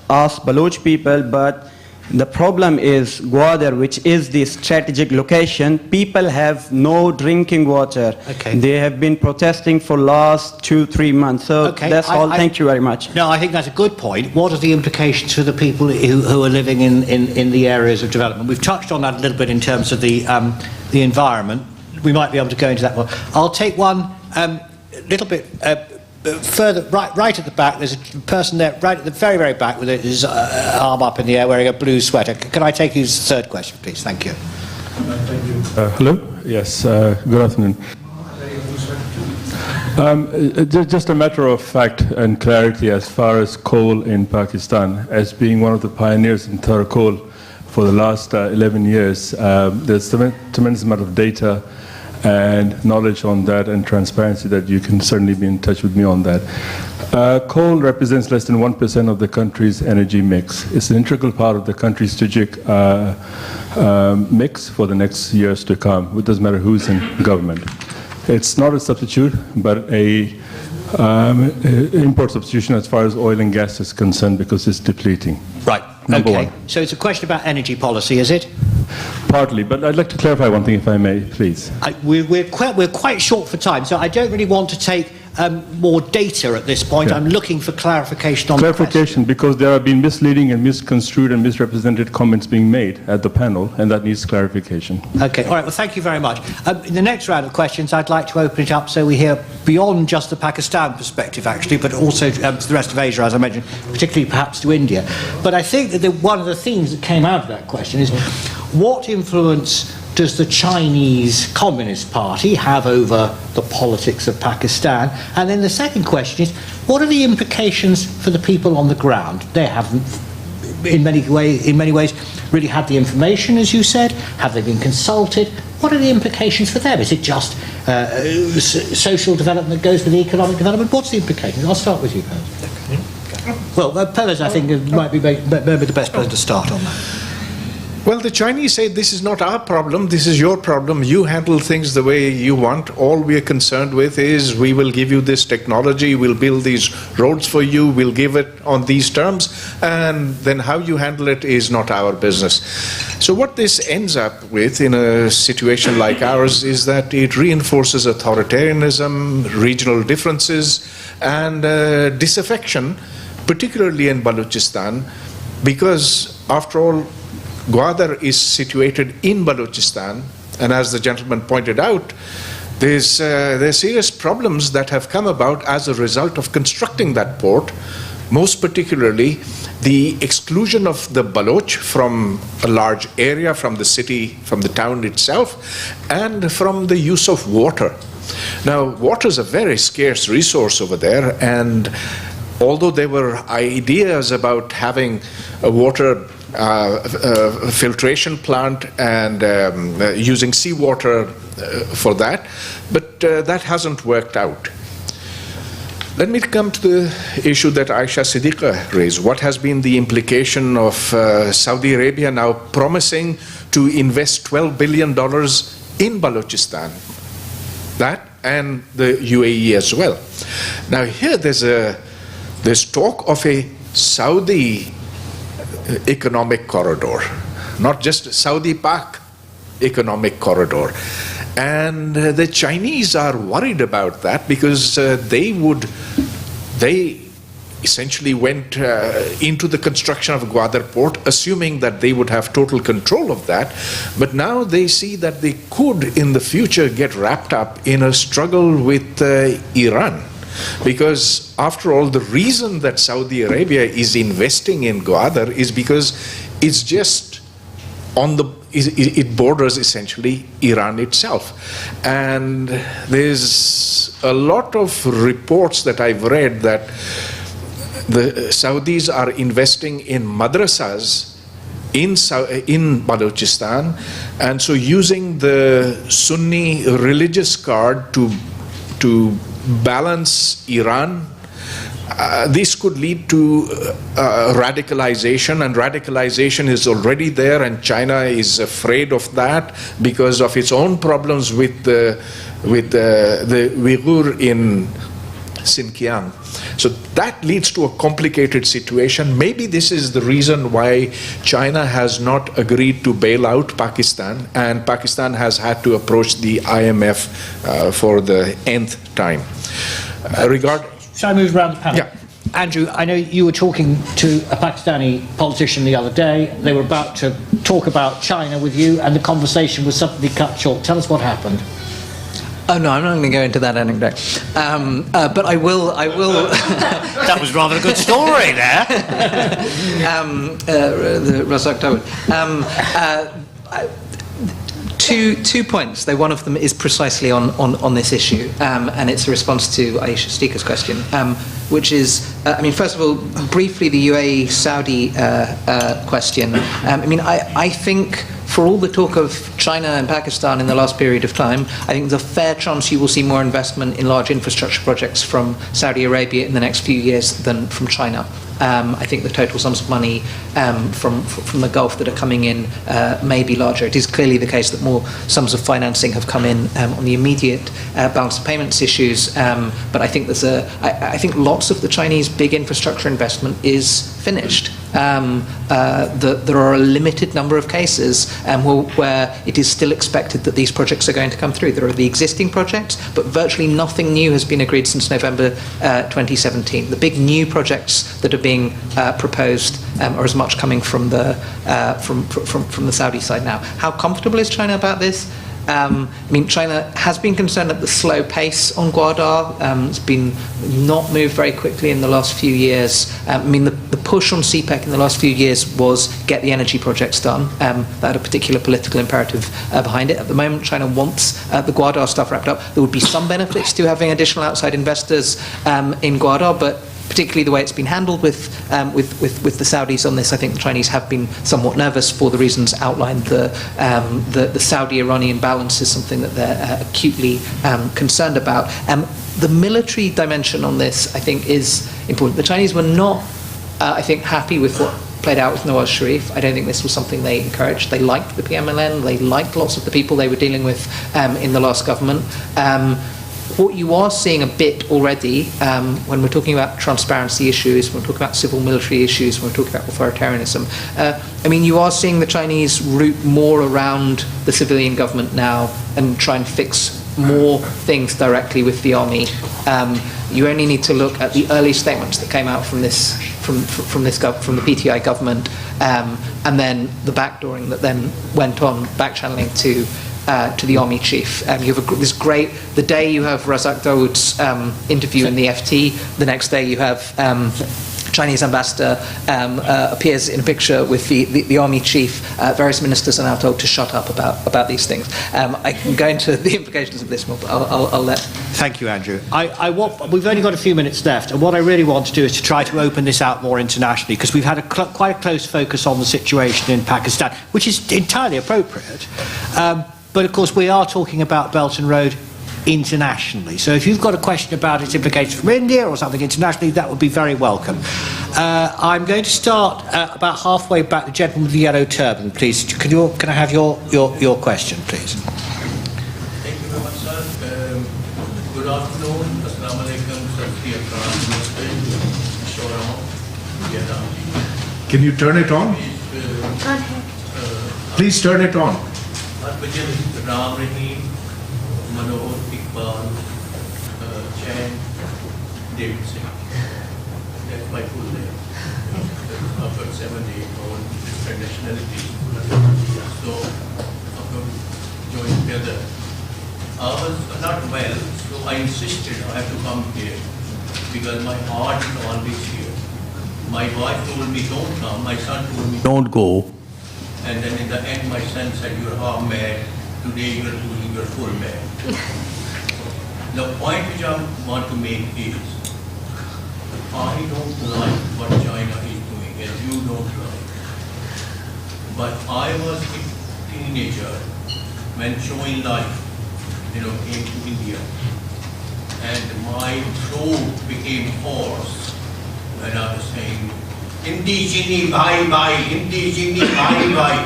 asked Baloch people, but the problem is Gwadar, which is the strategic location. People have no drinking water. Okay. They have been protesting for last 2-3 months. So that's all. Thank you very much. No, I think that's a good point. What are the implications for the people who are living in the areas of development? We've touched on that a little bit in terms of the environment. We might be able to go into that one. I'll take one little bit further, right at the back. There's a person there, right at the very, very back, with his arm up in the air, wearing a blue sweater. Can I take his third question, please? Thank you. Hello. Yes. Good afternoon. Just a matter of fact and clarity as far as coal in Pakistan, as being one of the pioneers in Thar coal for the last 11 years, there's a tremendous amount of data and knowledge on that and transparency that you can certainly be in touch with me on that. Coal represents less than 1% of the country's energy mix. It's an integral part of the country's strategic mix for the next years to come. It doesn't matter who's in government. It's not a substitute, but a import substitution as far as oil and gas is concerned, because it's depleting. Right. Number one. So it's a question about energy policy, is it? Partly, but I'd like to clarify one thing, if I may, please. We're quite short for time, so I don't really want to take more data at this point. Yeah. I'm looking for clarification on clarification, because there have been misleading and misconstrued and misrepresented comments being made at the panel, and that needs clarification. Okay, all right, well, thank you very much. In the next round of questions, I'd like to open it up so we hear beyond just the Pakistan perspective, actually, but also to the rest of Asia, as I mentioned, particularly perhaps to India. But I think that one of the themes that came out of that question is, what influence does the Chinese Communist Party have over the politics of Pakistan? And then the second question is, what are the implications for the people on the ground? They haven't, in many ways, really had the information, as you said. Have they been consulted? What are the implications for them? Is it just social development that goes with economic development? What's the implications? I'll start with you, Pervez. Well, Pervez, I think, might be maybe the best person to start on that. Well, the Chinese say this is not our problem, this is your problem. You handle things the way you want. All we are concerned with is we will give you this technology, we'll build these roads for you, we'll give it on these terms, and then how you handle it is not our business. So what this ends up with in a situation like ours is that it reinforces authoritarianism, regional differences, and disaffection, particularly in Balochistan, because after all, Gwadar is situated in Balochistan, and as the gentleman pointed out, there's serious problems that have come about as a result of constructing that port, most particularly the exclusion of the Baloch from a large area, from the city, from the town itself, and from the use of water. Now, water is a very scarce resource over there, and although there were ideas about having a water filtration plant and using seawater for that, but that hasn't worked out. Let me come to the issue that Aisha Siddiqa raised. What has been the implication of Saudi Arabia now promising to invest $12 billion in Balochistan? That and the UAE as well. Now here there's talk of a Saudi economic corridor, not just Saudi-Pak economic corridor. And the Chinese are worried about that because they essentially went into the construction of Gwadar port assuming that they would have total control of that, but now they see that they could in the future get wrapped up in a struggle with Iran. Because after all, the reason that Saudi Arabia is investing in Gwadar is because it's just on the, it borders essentially Iran itself. And there's a lot of reports that I've read that the Saudis are investing in madrasas in Balochistan, and so using the Sunni religious card to balance Iran. This could lead to radicalization, and radicalization is already there, and China is afraid of that because of its own problems with the Uyghur in Xinjiang. So that leads to a complicated situation. Maybe this is the reason why China has not agreed to bail out Pakistan, and Pakistan has had to approach the IMF for the nth time. Shall I move around the panel? Yeah. Andrew, I know you were talking to a Pakistani politician the other day. They were about to talk about China with you, and the conversation was suddenly cut short. Tell us what happened. Oh no, I'm not going to go into that anecdote. But I will. That was rather a good story there. The Razak Dawood. Two points, though one of them is precisely on this issue, and it's a response to Aisha Siddiqa's question, which is, I mean, first of all, briefly the UAE-Saudi question. I think for all the talk of China and Pakistan in the last period of time, I think there's a fair chance you will see more investment in large infrastructure projects from Saudi Arabia in the next few years than from China. I think the total sums of money from the Gulf that are coming in may be larger. It is clearly the case that more sums of financing have come in on the immediate balance of payments issues, but I think I think lots of the Chinese big infrastructure investment is finished. There are a limited number of cases where it is still expected that these projects are going to come through. There are the existing projects, but virtually nothing new has been agreed since November 2017. The big new projects that are being proposed are as much coming from the Saudi side now. How comfortable is China about this? I mean, China has been concerned at the slow pace on Gwadar. It's been not moved very quickly in the last few years. I mean, the push on CPEC in the last few years was get the energy projects done. That had a particular political imperative behind it. At the moment, China wants the Gwadar stuff wrapped up. There would be some benefits to having additional outside investors in Gwadar, but particularly the way it's been handled with the Saudis on this, I think the Chinese have been somewhat nervous for the reasons outlined. The Saudi-Iranian balance is something that they're acutely concerned about. The military dimension on this, I think, is important. The Chinese were not, I think, happy with what played out with Nawaz Sharif. I don't think this was something they encouraged. They liked the PMLN. They liked lots of the people they were dealing with in the last government. What you are seeing a bit already, when we're talking about transparency issues, when we're talking about civil military issues, when we're talking about authoritarianism, I mean, you are seeing the Chinese route more around the civilian government now and try and fix more things directly with the army. You only need to look at the early statements that came out from the PTI government, and then the backdooring that then went on, back-channeling to the army chief. You have this great, the day you have Razak Dawood's interview in the FT, the next day you have Chinese ambassador appears in a picture with the army chief. Various ministers are now told to shut up about these things. I can go into the implications of this more, but I'll let... Thank you, Andrew. We've only got a few minutes left, and what I really want to do is to try to open this out more internationally, because we've had quite a close focus on the situation in Pakistan, which is entirely appropriate. But of course, we are talking about Belt and Road internationally. So if you've got a question about its implications from India or something internationally, that would be very welcome. I'm going to start about halfway back. The gentleman with the yellow turban, please. Can I have your question, please? Thank you very much, sir. Good afternoon. Assalamu alaikum. Can you turn it on? Please turn it on. Ram Rahim, Manohar, Iqbal, Chan, David Singh. That's my full name. I've got 7, 8 own different nationalities. So I've got joined together. I was not well, so I insisted I have to come here because my heart is always here. My wife told me don't come, my son told me don't go. And then in the end, my son said, "You're half mad. Today you're doing your full mad." The point which I want to make is, I don't like what China is doing, as you don't like. But I was a teenager when Showing Life, came to India, and my throat became hoarse when I was saying, "Indigene, bye bye, indigene, bye bye."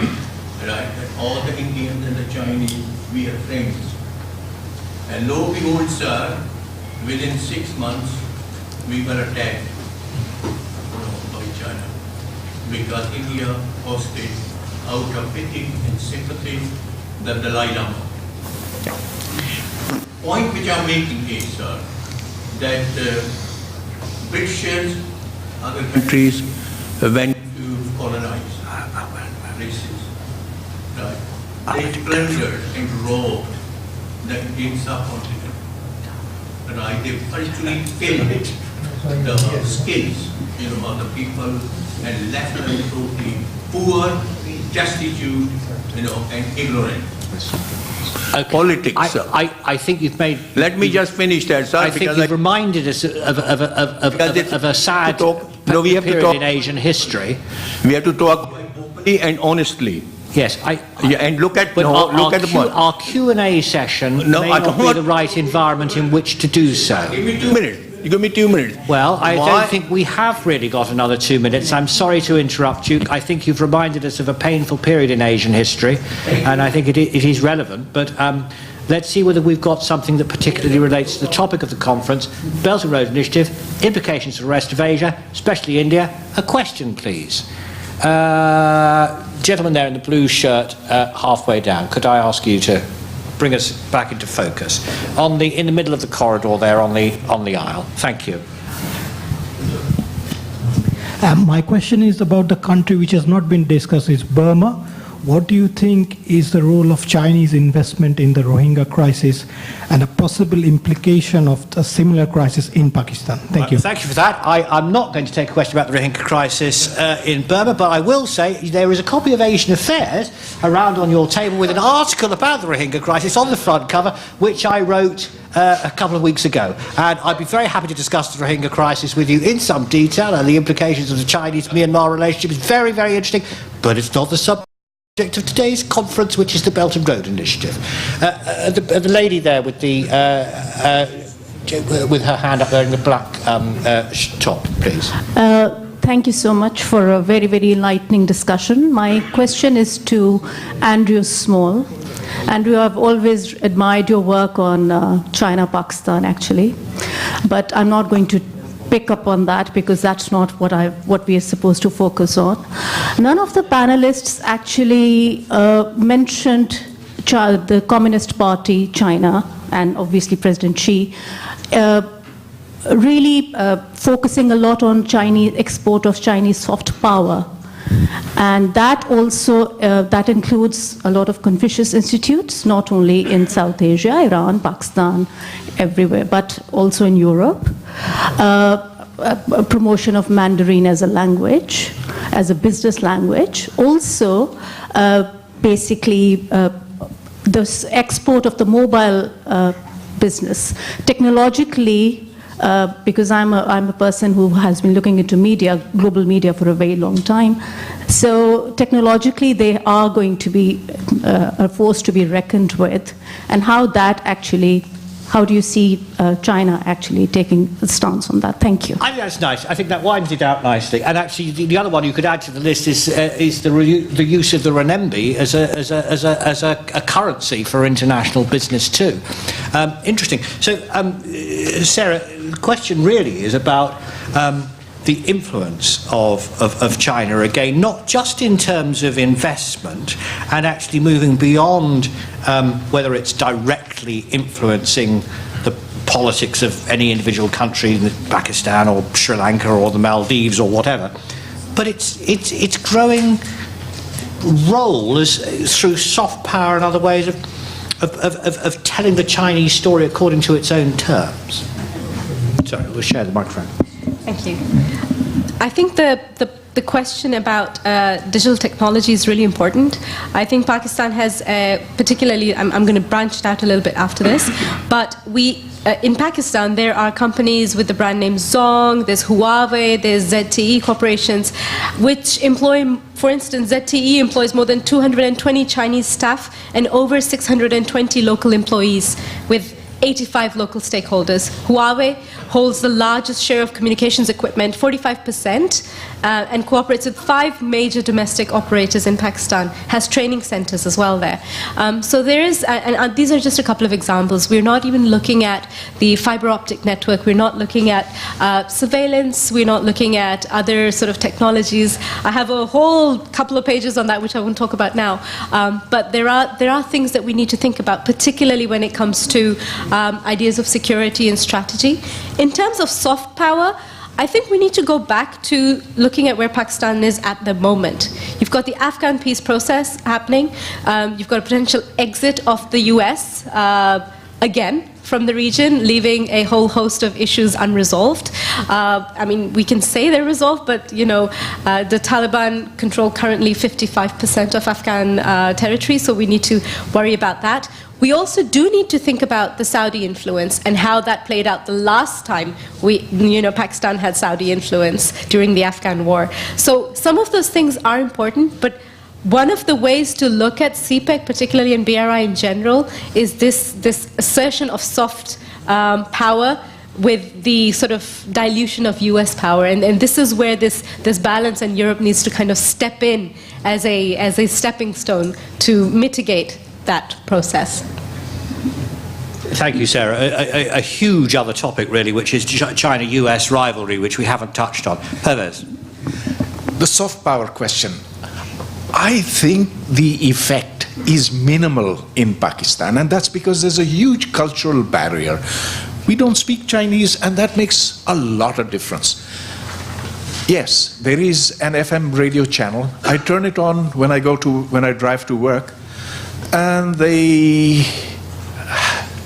Right? And all the Indians and the Chinese, we are friends. And lo and behold, sir, within 6 months, we were attacked by China. Because India hosted, out of pity and sympathy, the Dalai Lama. Point which I'm making is, sir, that Britishers, other countries, went to colonize places. Right? They plundered and robbed the Indian subcontinent. Right? They virtually killed the skills, of the people and left them totally poor, destitute, and ignorant. Okay. Politics, sir. I think you've made... Let me just finish that, sir. I think you've reminded us of a sad period in Asian history. We have to talk openly and honestly. Yes, and look at our Q&A session may not be the right environment in which to do so. Give me 2 minutes. You give me 2 minutes. Well, I don't think we have really got another 2 minutes. I'm sorry to interrupt you. I think you've reminded us of a painful period in Asian history, and I think it is relevant. But Let's see whether we've got something that particularly relates to the topic of the conference, Belt and Road Initiative, implications for the rest of Asia, especially India. A question, please. Gentleman there in the blue shirt, halfway down, could I ask you to bring us back into focus? In the middle of the corridor there on the aisle. Thank you. My question is about the country which has not been discussed, is Burma. What do you think is the role of Chinese investment in the Rohingya crisis and a possible implication of a similar crisis in Pakistan? Thank you. Thank you for that. I'm not going to take a question about the Rohingya crisis in Burma, but I will say there is a copy of Asian Affairs around on your table with an article about the Rohingya crisis on the front cover, which I wrote a couple of weeks ago. And I'd be very happy to discuss the Rohingya crisis with you in some detail, and the implications of the Chinese-Myanmar relationship is very, very interesting, but it's not the subject of today's conference, which is the Belt and Road Initiative. The lady there with with her hand up there in the black top, please. Thank you so much for a very, very enlightening discussion. My question is to Andrew Small. Andrew, I've always admired your work on China-Pakistan, actually, but I'm not going to pick up on that because that's not what we are supposed to focus on. None of the panelists actually mentioned the Communist Party, China, and obviously President Xi, really focusing a lot on Chinese export of Chinese soft power. And that also, that includes a lot of Confucius institutes, not only in South Asia, Iran, Pakistan, everywhere, but also in Europe. A promotion of Mandarin as a language, as a business language. Also, basically, the export of the mobile business. Technologically, because I'm a person who has been looking into media, global media, for a very long time. So technologically, they are going to be a force to be reckoned with, and how do you see China actually taking a stance on that? Thank you. I think that's nice. I think that widens it out nicely. And actually, the other one you could add to the list is the use of the renminbi as a currency for international business too. Interesting. So, Sarah, the question really is about the influence of China, again, not just in terms of investment and actually moving beyond whether it's directly influencing the politics of any individual country, Pakistan or Sri Lanka or the Maldives or whatever, but its growing role through soft power and other ways of telling the Chinese story according to its own terms. Sorry, we'll share the microphone. Thank you. I think the question about digital technology is really important. I think Pakistan has particularly, I'm going to branch it out a little bit after this, but in Pakistan there are companies with the brand name Zong, there's Huawei, there's ZTE corporations, which employ, for instance, ZTE employs more than 220 Chinese staff and over 620 local employees with 85 local stakeholders. Huawei holds the largest share of communications equipment, 45%, and cooperates with 5 major domestic operators in Pakistan, has training centers as well there. So there is, and these are just a couple of examples. We're not even looking at the fiber optic network, we're not looking at surveillance, we're not looking at other sort of technologies. I have a whole couple of pages on that, which I won't talk about now. But there are things that we need to think about, particularly when it comes to ideas of security and strategy. In terms of soft power, I think we need to go back to looking at where Pakistan is at the moment. You've got the Afghan peace process happening. You've got a potential exit of the US, again, from the region, leaving a whole host of issues unresolved. I mean, we can say they're resolved, but you know, the Taliban control currently 55% of Afghan territory, so we need to worry about that. We also do need to think about the Saudi influence and how that played out the last time Pakistan had Saudi influence during the Afghan war. So some of those things are important, but one of the ways to look at CPEC, particularly in BRI in general, is this assertion of soft power with the sort of dilution of US power. And this is where this balance, and Europe needs to kind of step in as a stepping stone to mitigate that process. Thank you, Sarah. A huge other topic, really, which is China-US rivalry, which we haven't touched on. Pervez. The soft power question. I think the effect is minimal in Pakistan, and that's because there's a huge cultural barrier. We don't speak Chinese, and that makes a lot of difference. Yes, there is an FM radio channel. I turn it on when I drive to work, and they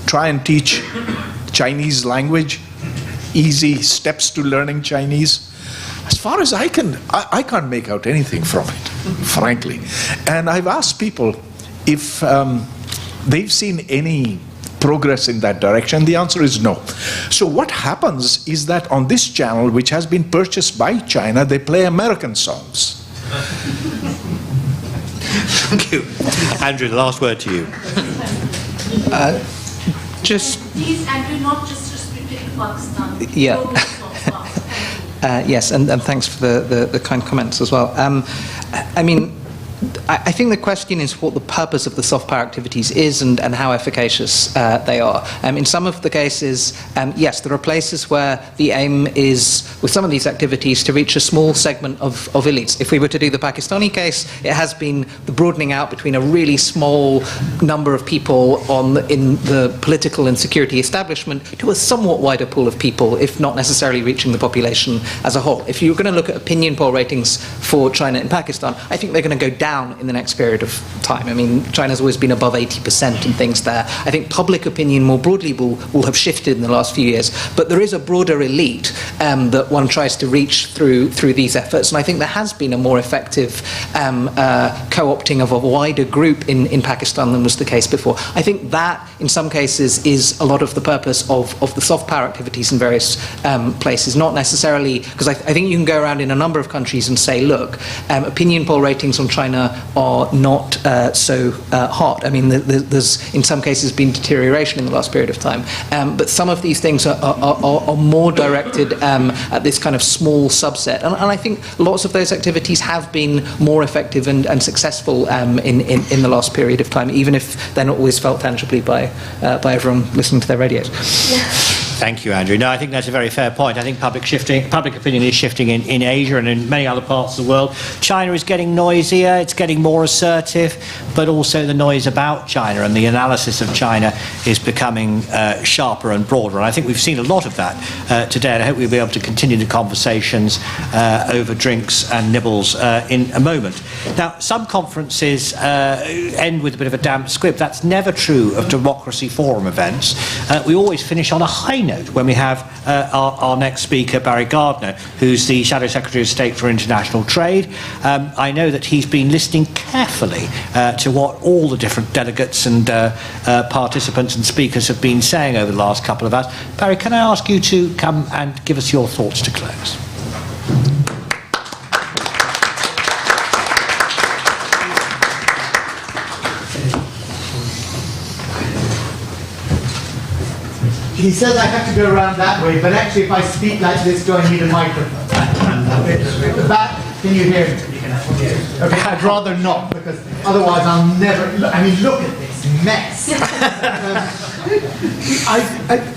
try and teach Chinese language, easy steps to learning Chinese. As far as I can't make out anything from it, frankly. And I've asked people if they've seen any progress in that direction. The answer is no. So what happens is that on this channel, which has been purchased by China, they play American songs. Thank you. Andrew, the last word to you. Please, Andrew, not just restricted to Pakistan. Yeah. Yes, and thanks for the kind comments as well. I mean, I think the question is what the purpose of the soft power activities is and how efficacious they are. In some of the cases, yes, there are places where the aim is, with some of these activities, to reach a small segment of elites. If we were to do the Pakistani case, it has been the broadening out between a really small number of people in the political and security establishment to a somewhat wider pool of people, if not necessarily reaching the population as a whole. If you're going to look at opinion poll ratings for China and Pakistan, I think they're going to go down in the next period of time. I mean, China's always been above 80% and things there. I think public opinion more broadly will have shifted in the last few years, but there is a broader elite that one tries to reach through these efforts, and I think there has been a more effective co-opting of a wider group in Pakistan than was the case before. I think that, in some cases, is a lot of the purpose of the soft power activities in various places, not necessarily, because I think you can go around in a number of countries and say, look, opinion poll ratings on China are not so hot. I mean, there's in some cases been deterioration in the last period of time, but some of these things are more directed at this kind of small subset, and I think lots of those activities have been more effective and successful in the last period of time, even if they're not always felt tangibly by everyone listening to their radios. Thank you, Andrew. No, I think that's a very fair point. I think public opinion is shifting in Asia and in many other parts of the world. China is getting noisier, it's getting more assertive, but also the noise about China and the analysis of China is becoming sharper and broader. And I think we've seen a lot of that today, and I hope we'll be able to continue the conversations over drinks and nibbles in a moment. Now, some conferences end with a bit of a damp squib. That's never true of Democracy Forum events. We always finish on a high note when we have our next speaker, Barry Gardner, who's the Shadow Secretary of State for International Trade. I know that he's been listening carefully to what all the different delegates and participants and speakers have been saying over the last couple of hours. Barry, can I ask you to come and give us your thoughts to close? He says I have to go around that way, but actually if I speak like this, do I need a microphone? At the back, can you hear me? Okay, I'd rather not, because otherwise I'll never, I mean, look at this mess.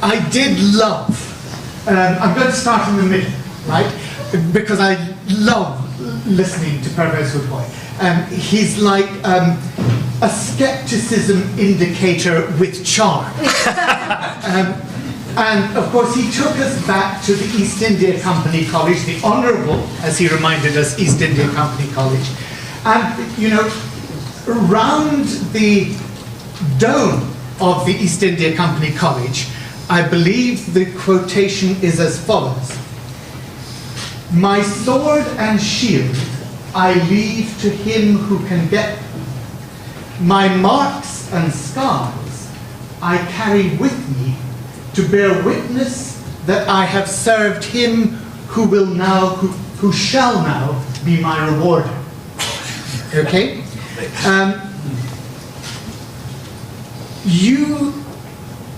I did love, I'm going to start in the middle, right? Because I love listening to Pervez Hoodbhoy. He's like a skepticism indicator with charm. And of course he took us back to the East India Company College, the honourable, as he reminded us, East India Company College. And, you know, around the dome of the East India Company College, I believe the quotation is as follows: "My sword and shield I leave to him who can get them. My marks and scars I carry with me to bear witness that I have served him who shall now be my rewarder." Okay? You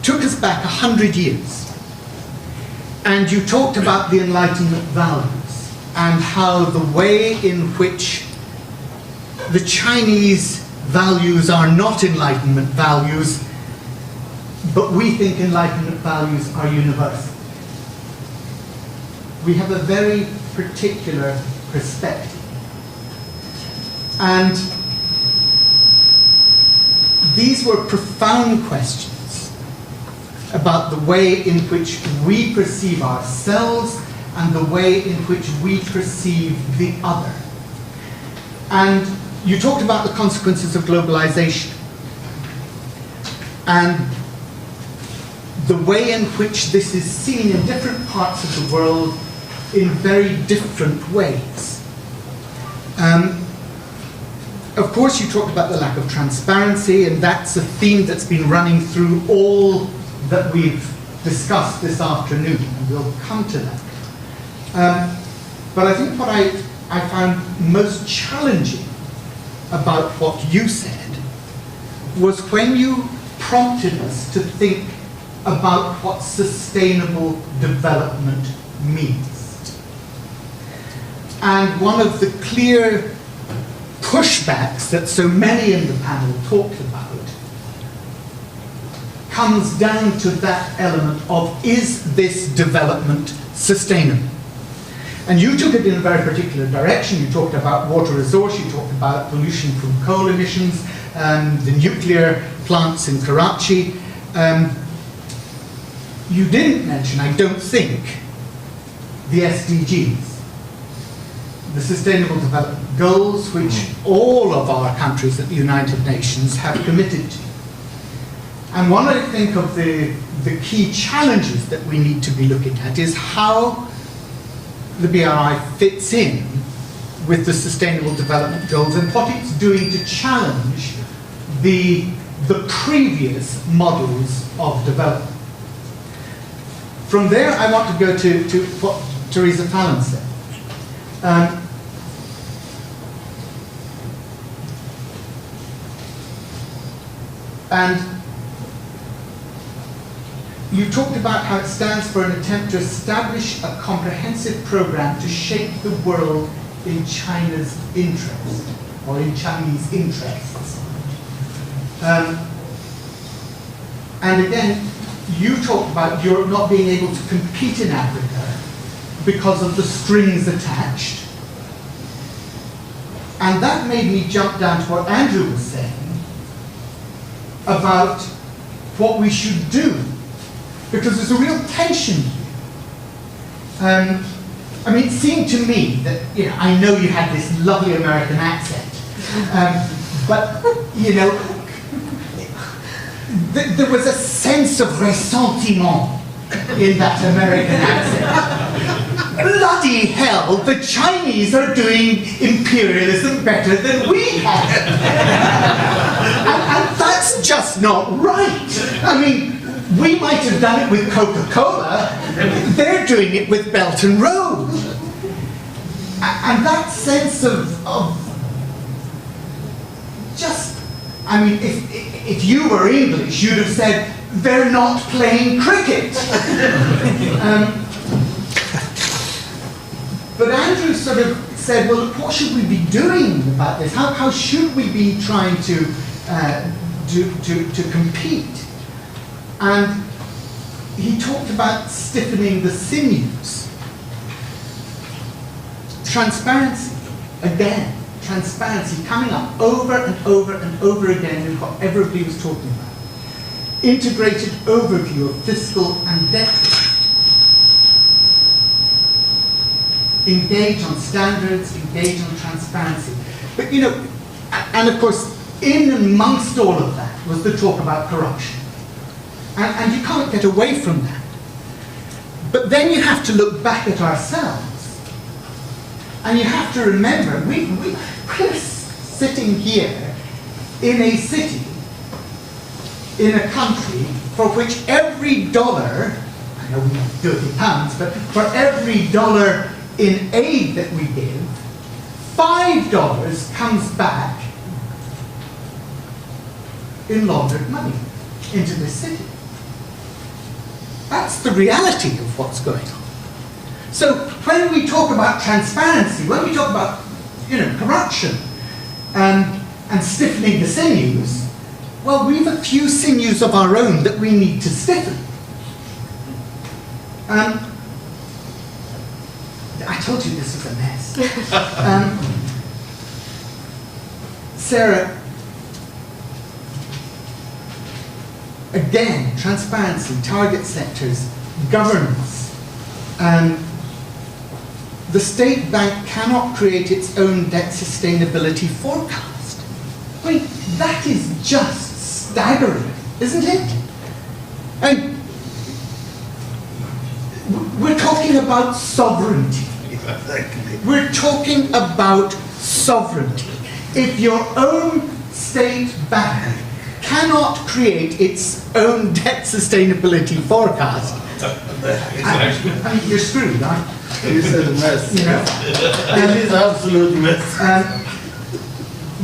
took us back 100 years, and you talked about the Enlightenment values and how the way in which the Chinese values are not Enlightenment values but we think Enlightenment values are universal. We have a very particular perspective. And these were profound questions about the way in which we perceive ourselves and the way in which we perceive the other. And you talked about the consequences of globalization and the way in which this is seen in different parts of the world in very different ways. Of course, you talked about the lack of transparency, and that's a theme that's been running through all that we've discussed this afternoon, and we'll come to that. But I think what I found most challenging about what you said was when you prompted us to think about what sustainable development means. And one of the clear pushbacks that so many in the panel talked about comes down to that element of, is this development sustainable? And you took it in a very particular direction. You talked about water resource, you talked about pollution from coal emissions, the nuclear plants in Karachi. You didn't mention, I don't think, the SDGs, the Sustainable Development Goals, which all of our countries at the United Nations have committed to. And one, I think, of the key challenges that we need to be looking at is how the BRI fits in with the Sustainable Development Goals and what it's doing to challenge the previous models of development. From there, I want to go to what Theresa Fallon said. And you talked about how it stands for an attempt to establish a comprehensive program to shape the world in China's interest, or in Chinese interests. And again, you talked about Europe not being able to compete in Africa because of the strings attached. And that made me jump down to what Andrew was saying about what we should do, because there's a real tension here. I mean, it seemed to me that, I know you had this lovely American accent, but, there was a sense of ressentiment in that American accent. Bloody hell, the Chinese are doing imperialism better than we have. and that's just not right. I mean, we might have done it with Coca-Cola, they're doing it with Belt and Road. And that sense of just, I mean, if you were English, you'd have said, they're not playing cricket. But Andrew sort of said, well, what should we be doing about this? How should we be trying to compete? And he talked about stiffening the sinews. Transparency, again, transparency coming up over and over and over again in what everybody was talking about. Integrated overview of fiscal and debt. Engage on standards, engage on transparency. But and of course, in amongst all of that was the talk about corruption. And you can't get away from that. But then you have to look back at ourselves. And you have to remember, we're sitting here in a city, in a country, for which every dollar, I know we have 30 pounds, but for every dollar in aid that we give, $5 comes back in laundered money into this city. That's the reality of what's going on. So when we talk about transparency, when we talk about corruption and stiffening the sinews, well, we've a few sinews of our own that we need to stiffen. I told you this was a mess. Sarah, again, transparency, target sectors, governance. The state bank cannot create its own debt sustainability forecast. I mean, that is just staggering, isn't it? I mean, we're talking about sovereignty. We're talking about sovereignty. If your own state bank cannot create its own debt sustainability forecast, I mean, you're screwed, aren't you? It is a mess. You know? It is absolute mess.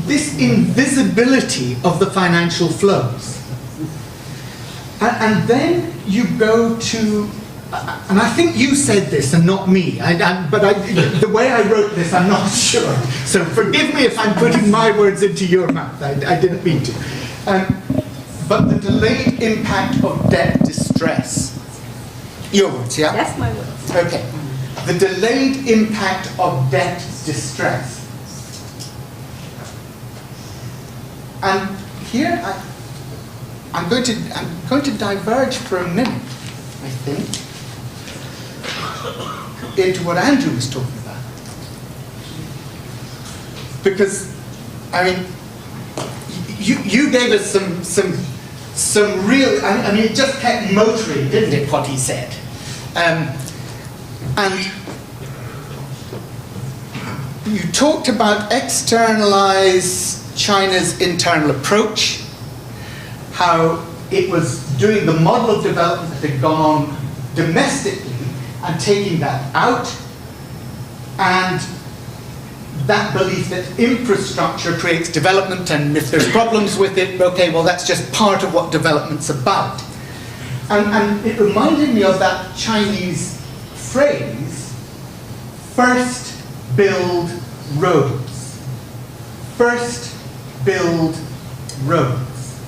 This invisibility of the financial flows. And then you go to, and I think you said this and not me, but the way I wrote this, I'm not sure. So forgive me if I'm putting my words into your mouth. I didn't mean to. But the delayed impact of debt distress. Your words, yeah? Yes, my words. Okay. The delayed impact of debt distress. And here I'm going to diverge for a minute, I think, into what Andrew was talking about. Because, I mean, you gave us some real, I mean, it just kept motoring, didn't it, what he said? And you talked about externalize China's internal approach, how it was doing the model of development that had gone on domestically and taking that out, and that belief that infrastructure creates development, and if there's problems with it, okay, well, that's just part of what development's about. And it reminded me of that Chinese phrase, first build roads. First build roads.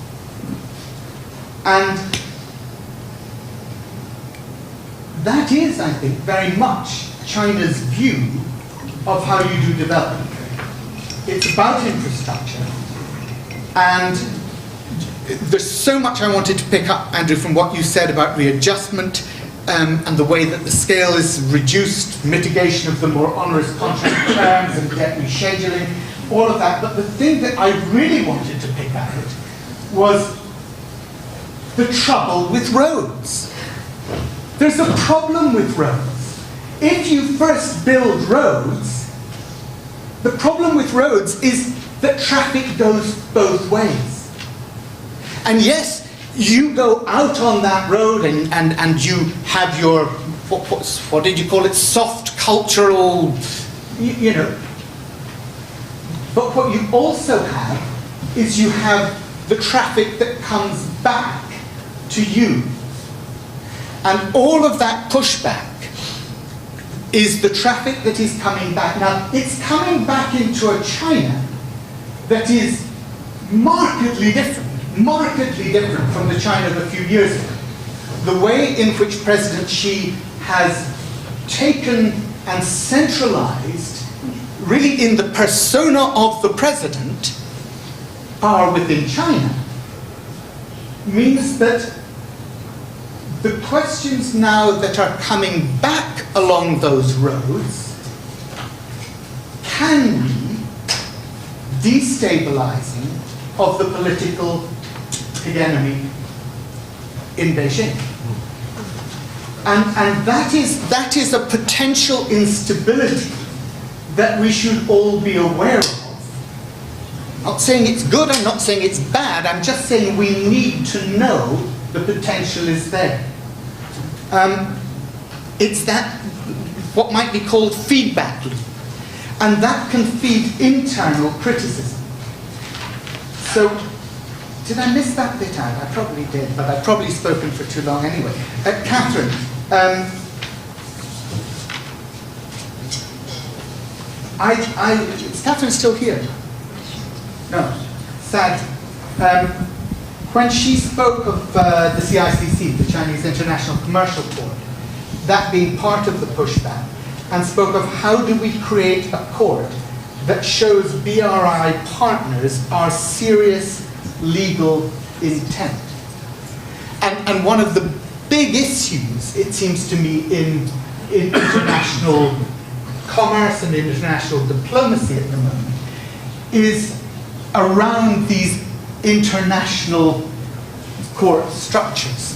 And that is, I think, very much China's view of how you do development. It's about infrastructure. And there's so much I wanted to pick up, Andrew, from what you said about readjustment and the way that the scale is reduced, mitigation of the more onerous contract terms and debt rescheduling, all of that. But the thing that I really wanted to pick out was the trouble with roads. There's a problem with roads. If you first build roads, the problem with roads is that traffic goes both ways. And yes, you go out on that road and you have your, what did you call it, soft cultural, you know. But what you also have is you have the traffic that comes back to you. And all of that pushback is the traffic that is coming back. Now, it's coming back into a China that is markedly different from the China of a few years ago. The way in which President Xi has taken and centralized, really in the persona of the president, power within China, means that the questions now that are coming back along those roads can be destabilizing of the political hegemony in Beijing. And that is a potential instability that we should all be aware of. I'm not saying it's good, I'm not saying it's bad, I'm just saying we need to know the potential is there. It's that, what might be called feedback loop. And that can feed internal criticism. So, did I miss that bit out? I probably did, but I've probably spoken for too long anyway. Kathryn, is Kathryn still here? No, sad. when she spoke of the CICC, the Chinese International Commercial Court, that being part of the pushback, and spoke of how do we create a court that shows BRI partners our serious legal intent. And one of the big issues, it seems to me, in international commerce and international diplomacy at the moment is around these international court structures.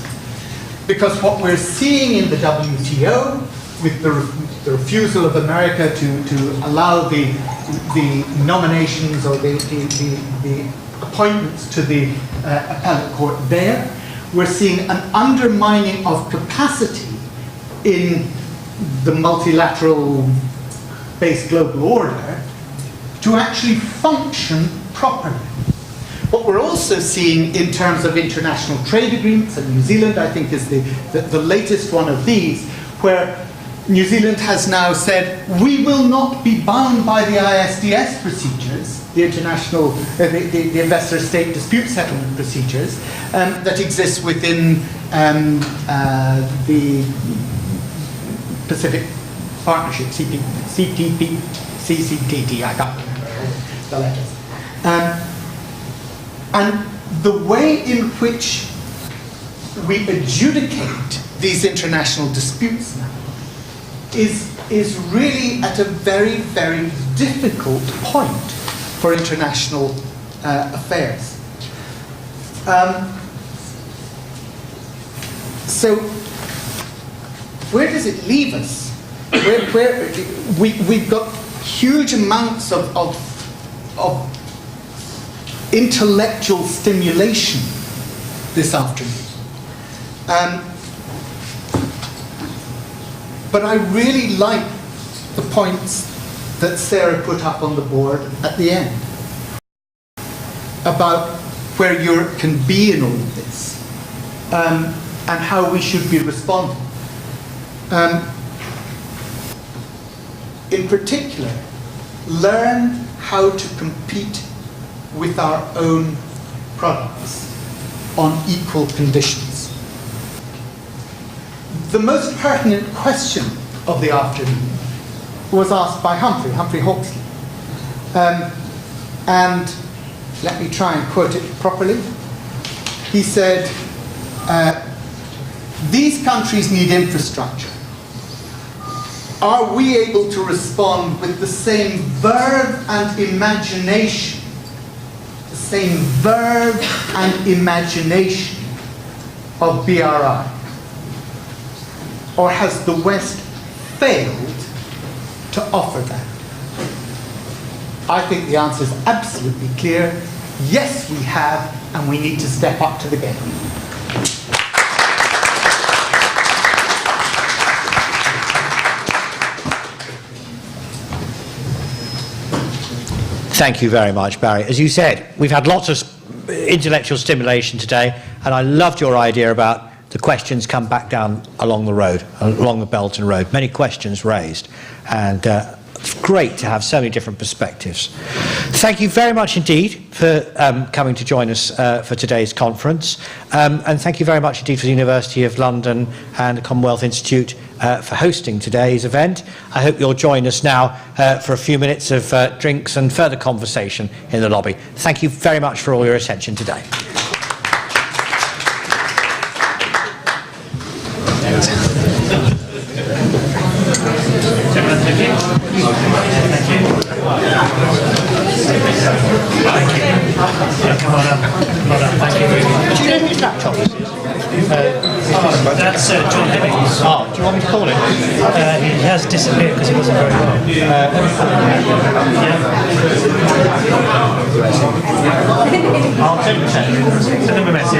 Because what we're seeing in the WTO, with the refusal of America to allow the nominations or the appointments to the appellate court there, we're seeing an undermining of capacity in the multilateral-based global order to actually function properly. What we're also seeing in terms of international trade agreements, and New Zealand, I think, is the latest one of these, where New Zealand has now said, we will not be bound by the ISDS procedures, the international, the investor state dispute settlement procedures that exist within the Pacific Partnership, CCTT, I can't remember the letters. And the way in which we adjudicate these international disputes now is really at a very, very difficult point for international affairs. So where does it leave us? We've got huge amounts of intellectual stimulation this afternoon. But I really like the points that Sarah put up on the board at the end about where Europe can be in all of this and how we should be responding. In particular, learn how to compete with our own products on equal conditions. The most pertinent question of the afternoon was asked by Humphrey Hawksley. And let me try and quote it properly. He said, these countries need infrastructure. Are we able to respond with the same verve and imagination, of BRI? Or has the West failed to offer that? I think the answer is absolutely clear. Yes, we have, and we need to step up to the game. Thank you very much, Barry. As you said, we've had lots of intellectual stimulation today, and I loved your idea about the questions come back down along the road, along the Belton Road. Many questions raised, and it's great to have so many different perspectives. Thank you very much indeed for coming to join us for today's conference, and thank you very much indeed for the University of London and the Commonwealth Institute for hosting today's event. I hope you'll join us now for a few minutes of drinks and further conversation in the lobby. Thank you very much for all your attention today. That's John Hemmings. Oh, do you want me to call him? He has disappeared because he wasn't very well. I'll send him a message.